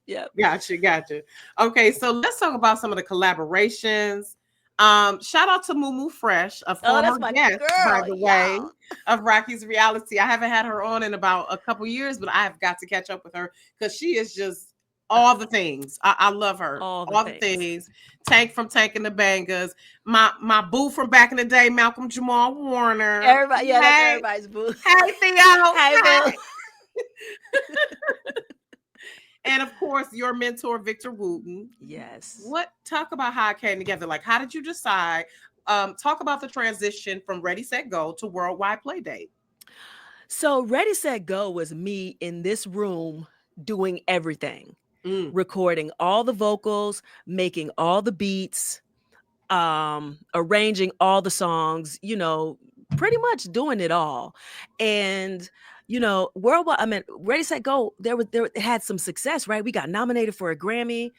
F: Yeah.
A: Got you. Okay, so let's talk about some of the collaborations. Shout out to Moo Fresh, a former guest, by the way, of Rocky's Reality. I haven't had her on in about a couple years, but I have got to catch up with her because she is just all the things. I love her. All the things. Tank from Tank and the Bangers. My boo from back in the day, Malcolm Jamal Warner.
F: Everybody, that's everybody's boo.
A: Hey, Theo.
F: Hey,
A: boo. And of course, your mentor, Victor Wooten.
F: Yes.
A: Talk about how it came together. Like, how did you decide? Talk about the transition from Ready, Set, Go to Worldwide Playdate.
F: So Ready, Set, Go was me in this room doing everything, recording all the vocals, making all the beats, arranging all the songs, you know, pretty much doing it all. And you know, Worldwide, I mean, Ready, Set, Go, it had some success, right? We got nominated for a Grammy.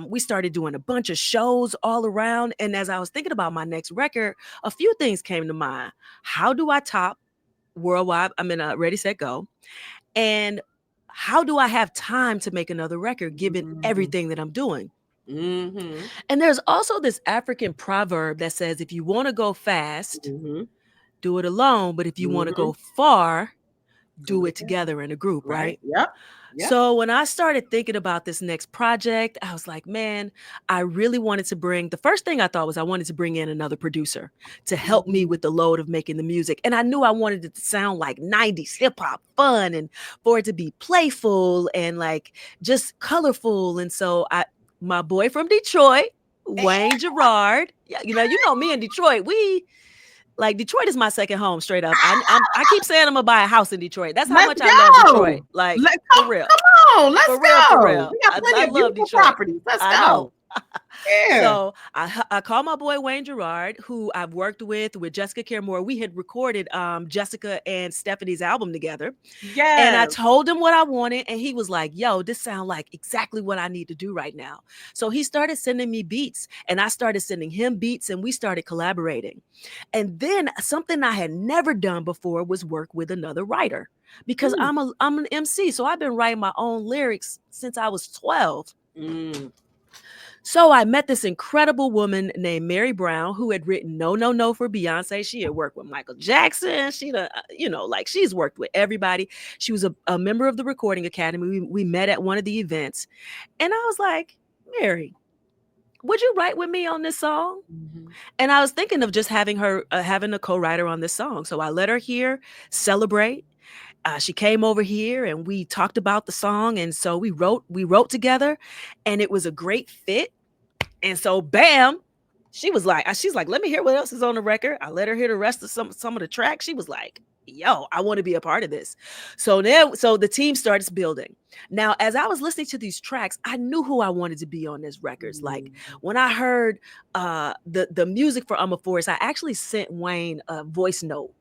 F: We started doing a bunch of shows all around. And as I was thinking about my next record, a few things came to mind. How do I top Worldwide? I mean, Ready, Set, Go. And how do I have time to make another record given everything that I'm doing? And there's also this African proverb that says, if you want to go fast, do it alone. But if you want to go far, do it together in a group, right?
A: Yep.
F: So when I started thinking about this next project, I was like, man, I really wanted to the first thing I thought was I wanted to bring in another producer to help me with the load of making the music. And I knew I wanted it to sound like 90s hip hop, fun, and for it to be playful and like just colorful. And so my boy from Detroit, Wayne Gerard, you know me in Detroit, Detroit is my second home, straight up. I keep saying I'm gonna buy a house in Detroit. That's how much I love Detroit. For real.
A: Come on, let's go.
F: For real.
A: We got plenty of beautiful properties. Let's go. Yeah.
F: So I called my boy Wayne Gerard, who I've worked with Jessica Care. We had recorded Jessica and Stephanie's album together. And I
A: Yes.
F: told him what I wanted, and he was like, yo, this sounds like exactly what I need to do right now. So he started sending me beats, and I started sending him beats, and we started collaborating. And then something I had never done before was work with another writer, because I'm an MC. So I've been writing my own lyrics since I was 12. So I met this incredible woman named Mary Brown, who had written No, No, No for Beyonce. She had worked with Michael Jackson. She, like she's worked with everybody. She was a member of the Recording Academy. We met at one of the events. And I was like, Mary, would you write with me on this song? And I was thinking of just having her, having a co-writer on this song. So I let her hear Celebrate. She came over here and we talked about the song. And so we wrote together, and it was a great fit. And so bam, she's like, let me hear what else is on the record. I let her hear the rest of some of the tracks. She was like, yo, I want to be a part of this. So the team starts building. Now, as I was listening to these tracks, I knew who I wanted to be on this records. Like when I heard the music for I'm a Forest, I actually sent Wayne a voice note.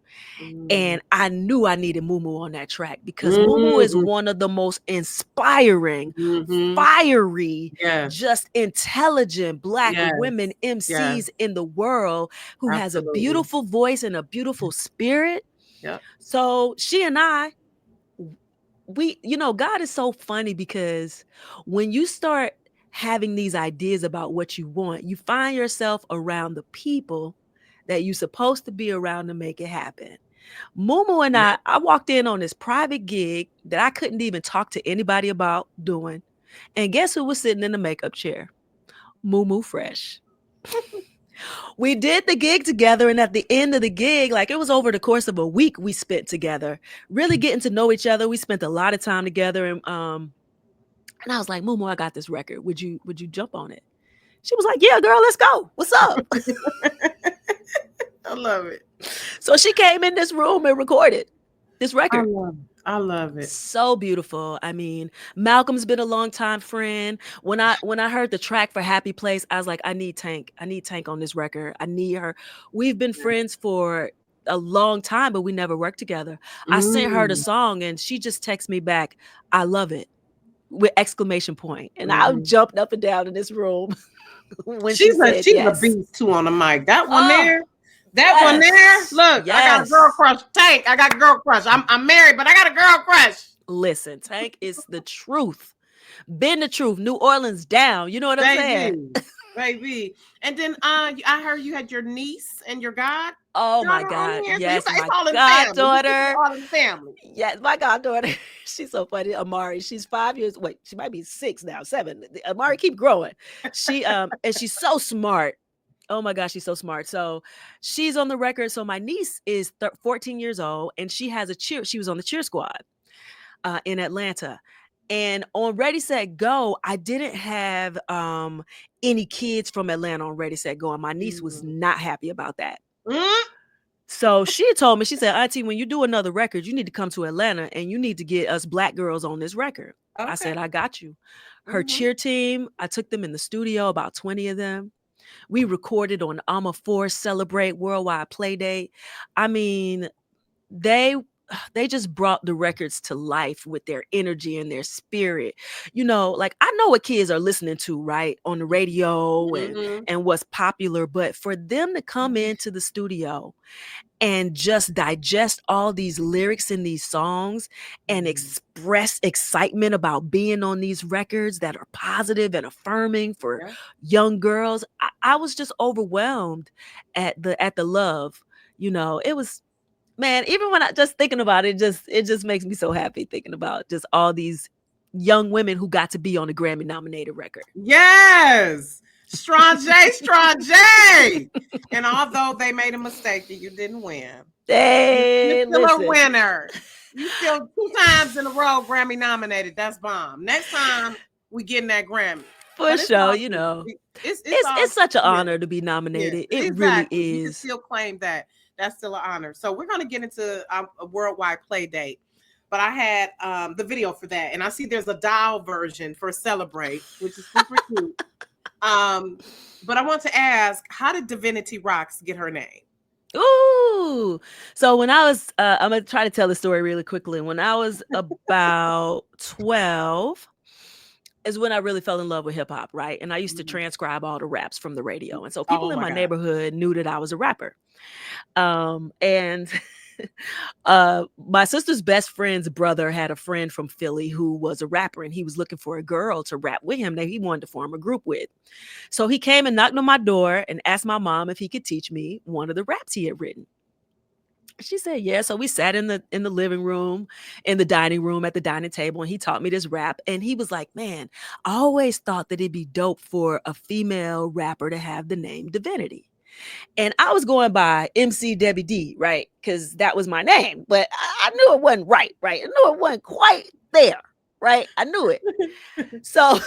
F: And I knew I needed Mumu on that track, because Mumu is one of the most inspiring, fiery, just intelligent Black women MCs in the world, who has a beautiful voice and a beautiful spirit. So she and I, God is so funny, because when you start having these ideas about what you want, you find yourself around the people that you're supposed to be around to make it happen. Mumu and I walked in on this private gig that I couldn't even talk to anybody about doing. And guess who was sitting in the makeup chair? Mumu Fresh. We did the gig together, and at the end of the gig, like it was over the course of a week we spent together, really getting to know each other. We spent a lot of time together, and I was like, Mumu, I got this record. Would you jump on it? She was like, yeah, girl, let's go. What's up?
A: I love it.
F: So she came in this room and recorded this record.
A: I love it.
F: So beautiful. I mean, Malcolm's been a long time friend. When I heard the track for Happy Place, I was like, I need Tank on this record. I need her. We've been friends for a long time, but we never worked together. I sent her the song, and she just texted me back, I love it, with exclamation point. And I jumped up and down in this room when she's a
A: beast too on the mic. That one there. That one there. Look, I got a girl crush. Tank, I got a girl crush. I'm married, but I got a girl crush.
F: Listen, Tank is the truth. Been the truth. New Orleans down. You know what I'm saying?
A: Baby. And then I heard you had your niece and your god.
F: Oh my God. Yes, my goddaughter.
A: All in the family.
F: Yes, my goddaughter. She's so funny. Amari. She's 5 years. Wait, she might be 6 now, 7. Amari keep growing. She and she's so smart. Oh my gosh, she's so smart. So she's on the record. So my niece is 14 years old, and she has she was on the cheer squad in Atlanta. And on Ready, Set, Go, I didn't have any kids from Atlanta on Ready, Set, Go. And my niece was not happy about that. So she told me, she said, Auntie, when you do another record, you need to come to Atlanta and you need to get us Black girls on this record. Okay. I said, I got you. Her cheer team, I took them in the studio, about 20 of them. We recorded on I'm a Force Celebrate Worldwide Playdate. I mean, they just brought the records to life with their energy and their spirit. You know, like I know what kids are listening to, right, on the radio and what's popular, but for them to come into the studio and just digest all these lyrics in these songs and express excitement about being on these records that are positive and affirming for young girls, I was just overwhelmed at the love. You know, it was, man, even when I just thinking about it, it just makes me so happy thinking about just all these young women who got to be on a Grammy-nominated record.
A: Yes. Strange. And although they made a mistake and you didn't win, you're still a winner. You still 2 times in a row Grammy nominated. That's bomb. Next time we getting that Grammy.
F: For sure, you know. It's such an honor to be nominated.
A: Yeah,
F: it really is.
A: You can still claim that. That's still an honor. So we're going to get into a worldwide play date. But I had the video for that. And I see there's a doll version for Celebrate, which is super cute. But I want to ask, how did Divinity Roxx get her name?
F: Ooh. So when I was, I'm going to try to tell the story really quickly. When I was about 12 is when I really fell in love with hip hop, right? And I used to transcribe all the raps from the radio. And so people in my neighborhood knew that I was a rapper. And my sister's best friend's brother had a friend from Philly who was a rapper, and he was looking for a girl to rap with him that he wanted to form a group with. So he came and knocked on my door and asked my mom if he could teach me one of the raps he had written. She said, yeah. So we sat in the living room, in the dining room, at the dining table, and he taught me this rap. And he was like, man, I always thought that it'd be dope for a female rapper to have the name Divinity. And I was going by MC Debbie D, right? Because that was my name. But I knew it wasn't right? I knew it wasn't quite there, right? I knew it. So,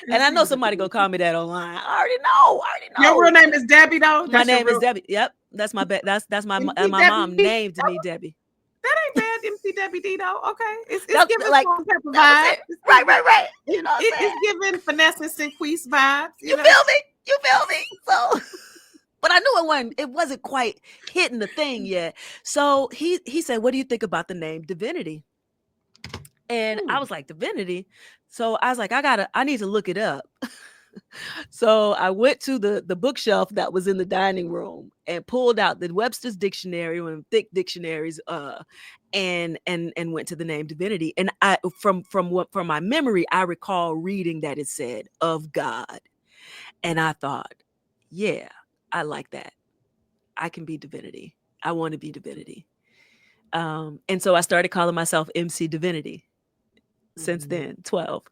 F: and I know somebody gonna call me that online. I already know.
A: Your real name is Debbie, though?
F: My name is Debbie. Yep. That's my that's my mom named me Debbie.
A: That ain't bad, MC Debbie D, though. Okay. It's giving
F: like,
A: some type of vibe.
F: Right. You know
A: it's giving Finesse and Cinquise vibes.
F: You feel me? So, but I knew it wasn't quite hitting the thing yet. So he said, what do you think about the name Divinity? And I was like, Divinity? So I was like, I need to look it up. So I went to the bookshelf that was in the dining room and pulled out the Webster's dictionary, one of them thick dictionaries, and went to the name Divinity. And I from my memory, I recall reading that it said of God. And I thought, yeah, I like that. I can be Divinity. I want to be Divinity. And so I started calling myself MC Divinity. Since then, 12.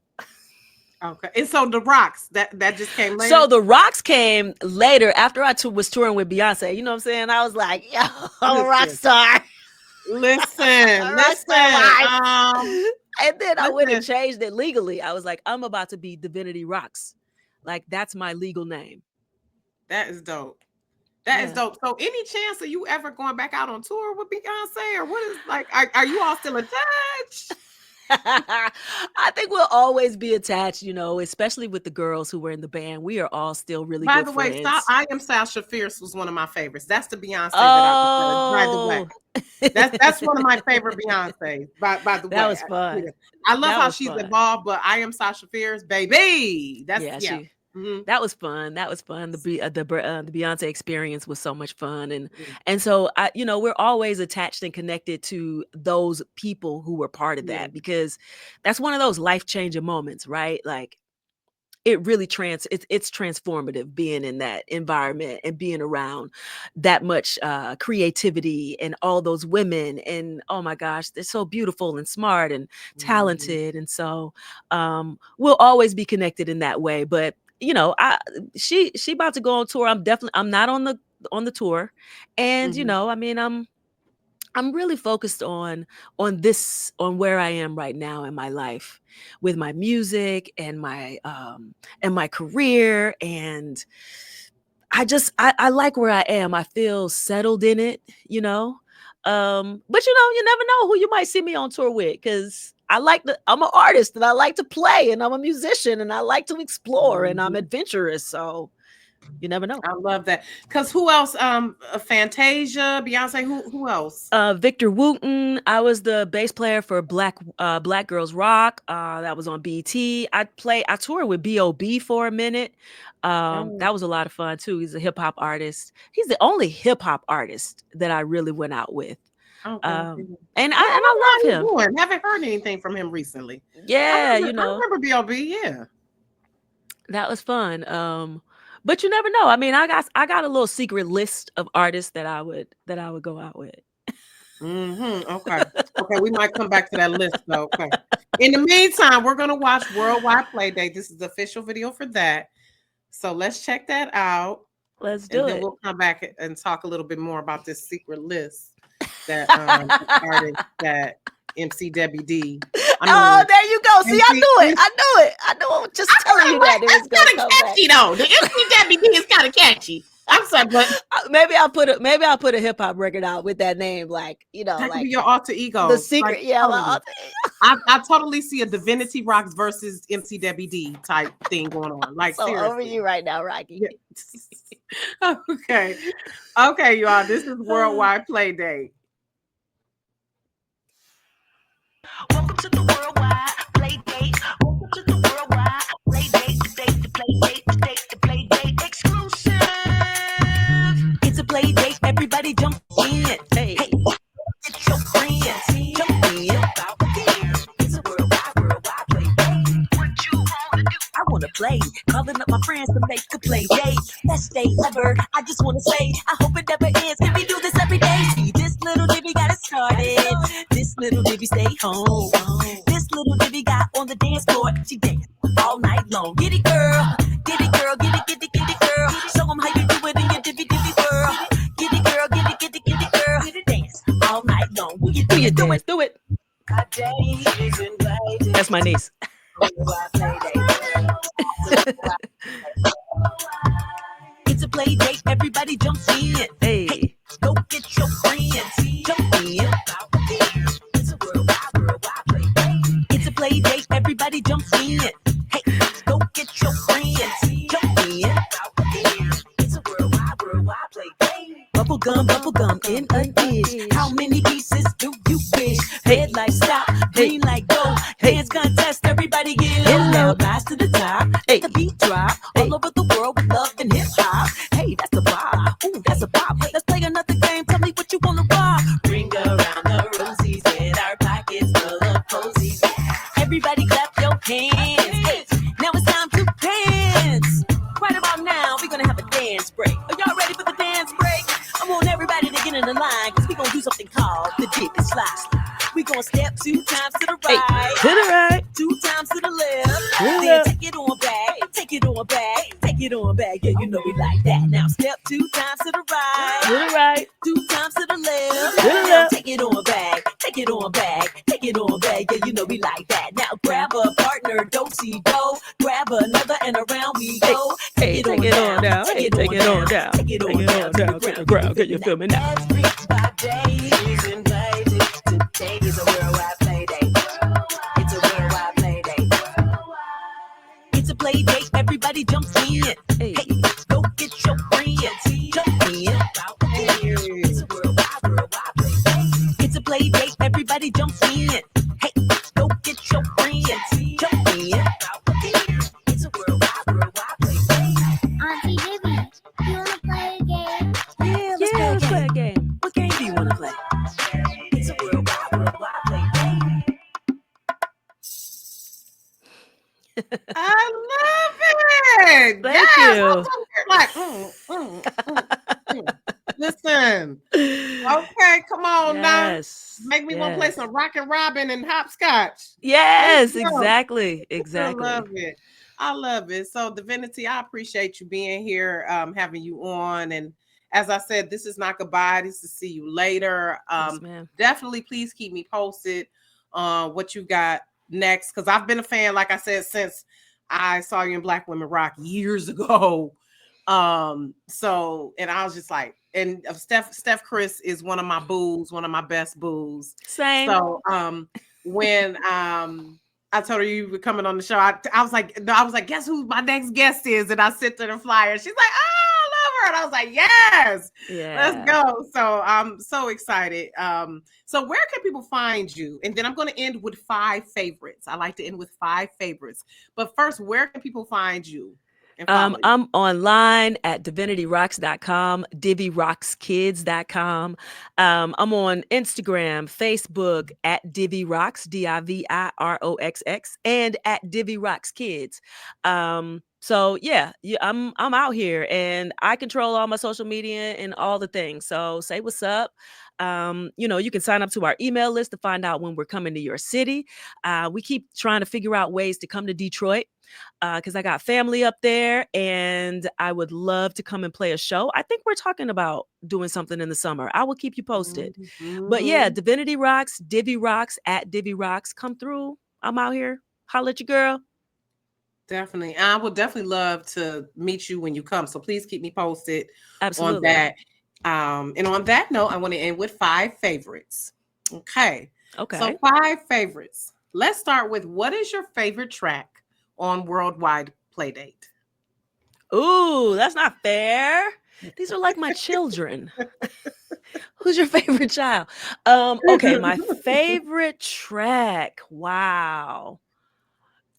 A: Okay. And so the Roxx, that just came later?
F: So the Roxx came later after I was touring with Beyonce. You know what I'm saying? I was like, yo, I'm a rock star.
A: Listen. And
F: then I went and changed it legally. I was like, I'm about to be Divinity Roxx. Like, that's my legal name.
A: That is dope. That is dope. So any chance of you ever going back out on tour with Beyonce, or what is, like, are you all still attached?
F: I think we'll always be attached, especially with the girls who were in the band. We are all still really good friends. By the way,
A: I Am Sasha Fierce was one of my favorites. That's the Beyonce that I prefer. By the way, that's one of my favorite Beyonces. By the way,
F: that was fun.
A: I love how she's evolved, but I Am Sasha Fierce, baby. That's
F: That was fun. The Beyonce experience was so much fun, and so we're always attached and connected to those people who were part of that, because that's one of those life-changing moments, right? Like, it really it's transformative being in that environment and being around that much creativity and all those women, and oh my gosh, they're so beautiful and smart and talented, and so we'll always be connected in that way. But she about to go on tour. I'm not on the tour, and I'm really focused on where I am right now in my life with my music and my career, and I like where I am. I feel settled in it, but you never know who you might see me on tour with, because I'm an artist, and I like to play, and I'm a musician, and I like to explore, and I'm adventurous. So you never know.
A: I love that. Because who else? Fantasia, Beyonce. Who else?
F: Victor Wooten. I was the bass player for Black Girls Rock. That was on BET. I toured with B.O.B. for a minute. That was a lot of fun too. He's a hip hop artist. He's the only hip hop artist that I really went out with. And I love him.
A: Haven't heard anything from him recently.
F: Yeah,
A: I remember B.O.B. Yeah,
F: that was fun. But you never know. I mean, I got a little secret list of artists that I would go out with.
A: Okay. We might come back to that list though. Okay. In the meantime, we're gonna watch Worldwide Playdate. This is the official video for that. So let's check that out.
F: Let's do it.
A: Then we'll come back and talk a little bit more about this secret list that artist that MC Debbie D.
F: There you go. See, I knew it. I knew it. Just telling you that it was
A: kind of catchy though. The MC Debbie D is kind of catchy. I'm sorry, but
F: maybe I'll put a hip hop record out with that name, like, you know,
A: That could
F: like
A: be your alter ego.
F: The Secret.
A: Like,
F: Yeah,
A: totally.
F: my alter
A: I totally see a Divinity Roxx versus MC Debbie D type thing going on. Like,
F: so
A: seriously.
F: over you right now, Rocky.
A: Yeah. Okay, y'all. This is Worldwide Play Date.
G: Welcome to the Worldwide Play Date. Welcome to the Worldwide Play Date. The play date exclusive. It's a play date. Everybody jump in. Hey, get your friends. Jump in. It's a worldwide play date. What you wanna do? I wanna play. Calling up my friends to make a play date. Best day ever. I just wanna say, I hope it never ends. Can we do this every day? See, this little Divvy got it started. This little Divvy stay home. This little Divvy got on the dance floor. She danced all night long. Get it, girl. Get it, girl. Get it, girl. Show them how you do it in your Divvy world. Get it, girl. Get it, girl. Dance all night long. Do you do it?
F: Do it. That's my niece.
G: It's a play date. Everybody jumps in. Hey, go get your friends. Jump in. It's a worldwide play date. It's a play date. Everybody jumps in. Hey, go get your friends. Jump in. It's a worldwide play date. Bubblegum in a dish. How many pieces do you wish? Red light stop, green light go. Dance contest, everybody get low. Now rise to the top. The beat drop. All over the world with love and hip hop. Hey, that's a bop. Ooh, that's a bop. Let's play another game. Tell me what you wanna rock. Bring around the rosies in our pockets full of posies. Everybody clap your hands. Hey, now it's time to dance. Right about now, we're gonna have a dance break. Are y'all ready for the dance break? I want everybody to get in the line, cause we gonna do something called the dip and slide. We gonna step 2 times to the right,
F: to the right,
G: 2 times to the left, then take it on back, take it on back, take it on back. Yeah, you know we like that. Now step 2 times to the right, 2 times to the left, now take it on back, take it on back, take it on back. Yeah, you know we like that. Now grab a partner, do-si-do, grab another, and around we go.
F: Take it on down, take it on down, take it on down, to the ground. Can you feel me now?
G: Today is a worldwide play date. It's a worldwide play date. It's a play date. Everybody jumps in. Hey, go get your friends. Jump in. It's a worldwide play date. It's a play date. Everybody jumps in. Hey, go get your friends. Jump in. It's a worldwide play date.
H: Auntie Divvy, you wanna play a game?
G: Yeah, let's play a game. What game do you want to play? It's a worldwide play date.
A: I love it.
F: Thank you.
A: Like, listen. Okay, come on now.
F: Yes.
A: Make me want to play some Rockin' Robin and hopscotch.
F: Yes,
A: Let's go.
F: exactly.
A: I love it. I love it. So, Divinity, I appreciate you being here, having you on. And as I said, this is not goodbye. This is see you later.
F: Yes, ma'am.
A: Definitely, please keep me posted on what you got next, because I've been a fan, like I said, since I saw you in Black Women Rock years ago. So, and I was just like, and Steph Chris is one of my boos, one of my best boos.
F: Same.
A: So, when I told her you were coming on the show, I was like, guess who my next guest is? And I sent her the flyer. She's like, oh, I love her. And I was like, yes, let's go. So I'm so excited. So where can people find you? And then I'm going to end with 5 favorites. I like to end with 5 favorites. But first, where can people find you?
F: I'm online at divinityroxx.com, divyroxxkids.com. I'm on Instagram, Facebook at divyroxx, DIVIROXX, and at divyroxxkids. So yeah, I'm out here and I control all my social media and all the things. So say what's up. You can sign up to our email list to find out when we're coming to your city. We keep trying to figure out ways to come to Detroit because I got family up there and I would love to come and play a show. I think we're talking about doing something in the summer. I will keep you posted. But yeah, Divinity Roxx, Divvy Roxx at Divvy Roxx. Come through. I'm out here. Holla at your girl.
A: Definitely. I would definitely love to meet you when you come. So please keep me posted
F: Absolutely.
A: on that. And on that note, I want to end with 5 favorites. Okay.
F: Okay.
A: So 5 favorites. Let's start with, what is your favorite track on Worldwide Playdate?
F: Ooh, that's not fair. These are like my children. Who's your favorite child? Okay, my favorite track. Wow.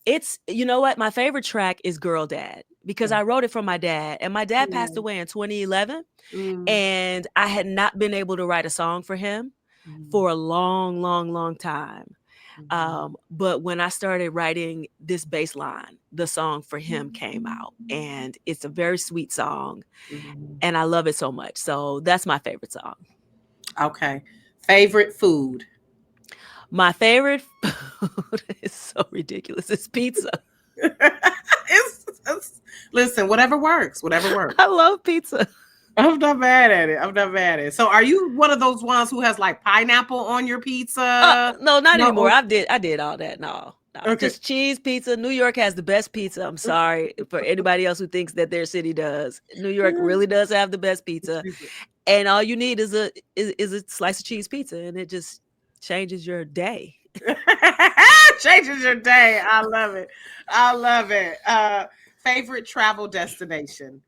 F: It's, you know what? My favorite track is Girl Dad, because I wrote it for my dad, and my dad passed away in 2011, and I had not been able to write a song for him for a long, long, long time. But when I started writing this bass line, the song for him came out, and it's a very sweet song, and I love it so much. So that's my favorite song.
A: Okay. Favorite food?
F: My favorite food is so ridiculous. It's pizza.
A: Listen, whatever works. Whatever works.
F: I love pizza.
A: I'm not mad at it. So are you one of those ones who has like pineapple on your pizza?
F: No, not anymore. I did all that. No.
A: Okay.
F: Just cheese pizza. New York has the best pizza. I'm sorry for anybody else who thinks that their city does. New York really does have the best pizza. And all you need is a slice of cheese pizza, and it just changes your day.
A: Changes your day. I love it. Favorite travel destination?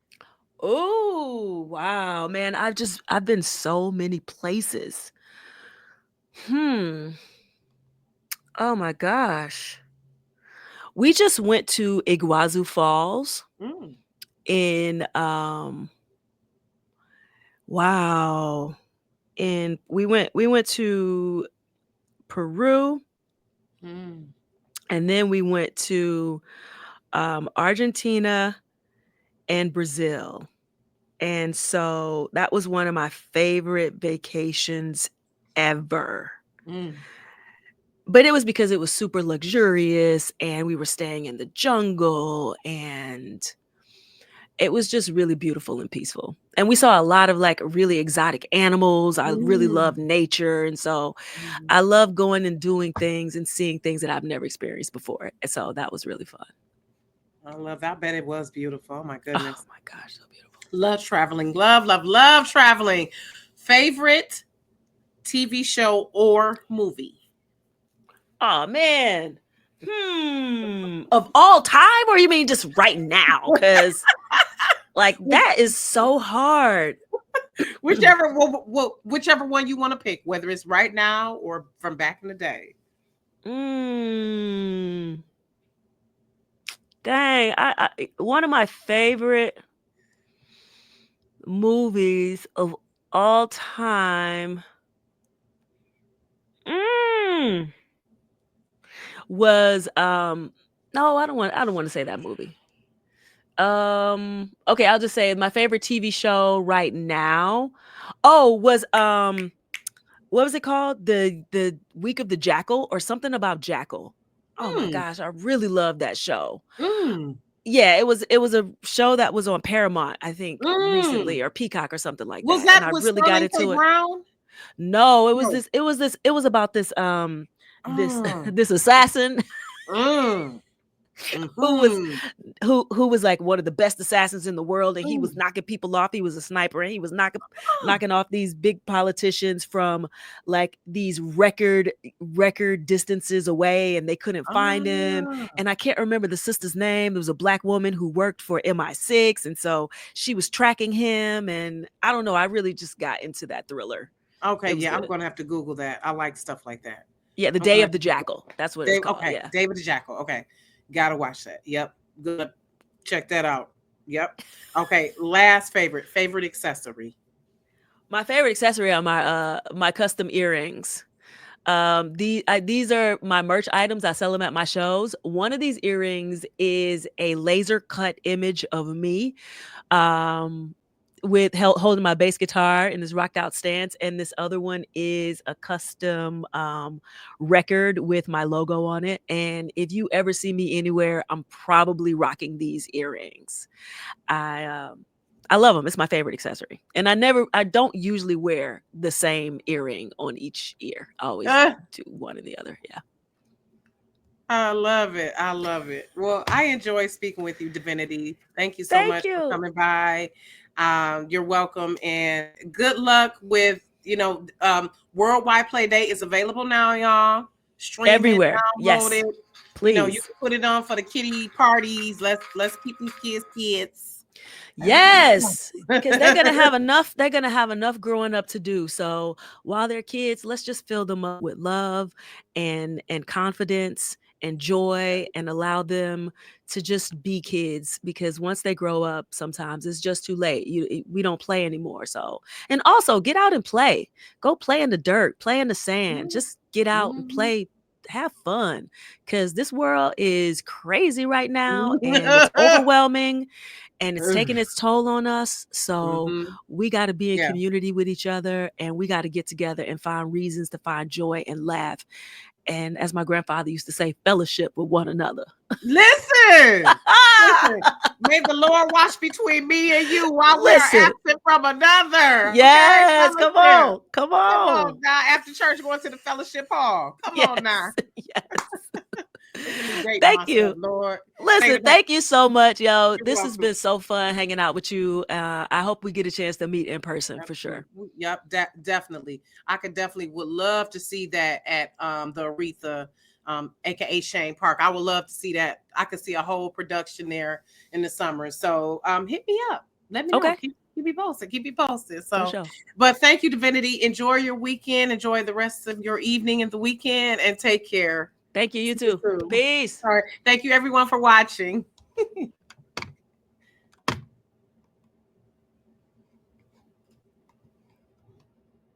F: Oh, wow, man. I've been so many places. Oh my gosh. We just went to Iguazu Falls in wow. And we went to Peru, and then we went to Argentina and Brazil. And so that was one of my favorite vacations ever. But it was because it was super luxurious, and we were staying in the jungle, and it was just really beautiful and peaceful. And we saw a lot of like really exotic animals. I really love nature. And so I love going and doing things and seeing things that I've never experienced before. And so that was really fun.
A: I love that. I bet it was beautiful. Oh my goodness.
F: Oh my gosh, so beautiful.
A: Love traveling. Love traveling. Favorite TV show or movie?
F: Oh man. Of all time, or you mean just right now? Because like that is so hard.
A: Whichever one you want to pick, whether it's right now or from back in the day.
F: Dang, I one of my favorite movies of all time was no, I don't want to say that movie. Okay, I'll just say my favorite TV show right now was what was it called? The Week of the Jackal, or something about Jackal. Oh my gosh, I really love that show. Yeah, it was a show that was on Paramount, I think, recently, or Peacock or something like that. And I really got into it. No, it was about this this assassin who was like one of the best assassins in the world, and he was knocking people off. He was a sniper, and he was knocking off these big politicians from like these record distances away, and they couldn't find him. And I can't remember the sister's name. There was a Black woman who worked for MI6, and so she was tracking him, and I don't know, I really just got into that thriller.
A: Okay, yeah, good. I'm gonna have to Google that. I like stuff like that.
F: Yeah, The Day of the Jackal. That's what it's called.
A: Okay,
F: yeah.
A: Day of the Jackal. Okay. Gotta watch that. Yep. Good. Check that out. Yep. Okay. Last favorite accessory.
F: My favorite accessory are my custom earrings. These are my merch items. I sell them at my shows. One of these earrings is a laser cut image of me, with holding my bass guitar in this rocked out stance, and this other one is a custom record with my logo on it. And if you ever see me anywhere, I'm probably rocking these earrings. I love them. It's my favorite accessory, and I don't usually wear the same earring on each ear. I always do one or the other. Yeah.
A: I love it. Well, I enjoy speaking with you, Divinity. Thank you so much for coming by. You're welcome, and good luck with, Worldwide Play Date is available now, y'all. Stream
F: Everywhere.
A: it,
F: Yes.
A: download it.
F: Please.
A: You can put it on for the kiddie parties. Let's keep these kids.
F: Yes, because they're gonna have enough. They're gonna have enough growing up to do. So while they're kids, let's just fill them up with love and confidence and joy, and allow them to just be kids. Because once they grow up, sometimes it's just too late. We don't play anymore. So, and also get out and play. Go play in the dirt, play in the sand. Just get out and play. Have fun, because this world is crazy right now and it's overwhelming. And it's taking its toll on us. So we got to be in community with each other, and we got to get together and find reasons to find joy and laugh. And as my grandfather used to say, fellowship with one another.
A: Listen, may the Lord watch between me and you while we're absent from another.
F: Yes,
A: okay?
F: Come on.
A: Come on now. After church, going to the fellowship hall. Come on now.
F: Yes.
A: Thank you, Lord.
F: Listen, thank you so much, yo. This
A: welcome.
F: has been so fun hanging out with you. I hope we get a chance to meet in person for sure.
A: Yep, definitely. I would love to see that at the Aretha, aka Shane Park. I would love to see that. I could see a whole production there in the summer. So hit me up. Let me know.
F: Okay.
A: Keep me posted. Keep me posted. So,
F: sure.
A: But thank you, Divinity. Enjoy your weekend. Enjoy the rest of your evening and the weekend, and take care.
F: Thank you. You too. Peace.
A: All right. Thank you, everyone, for watching.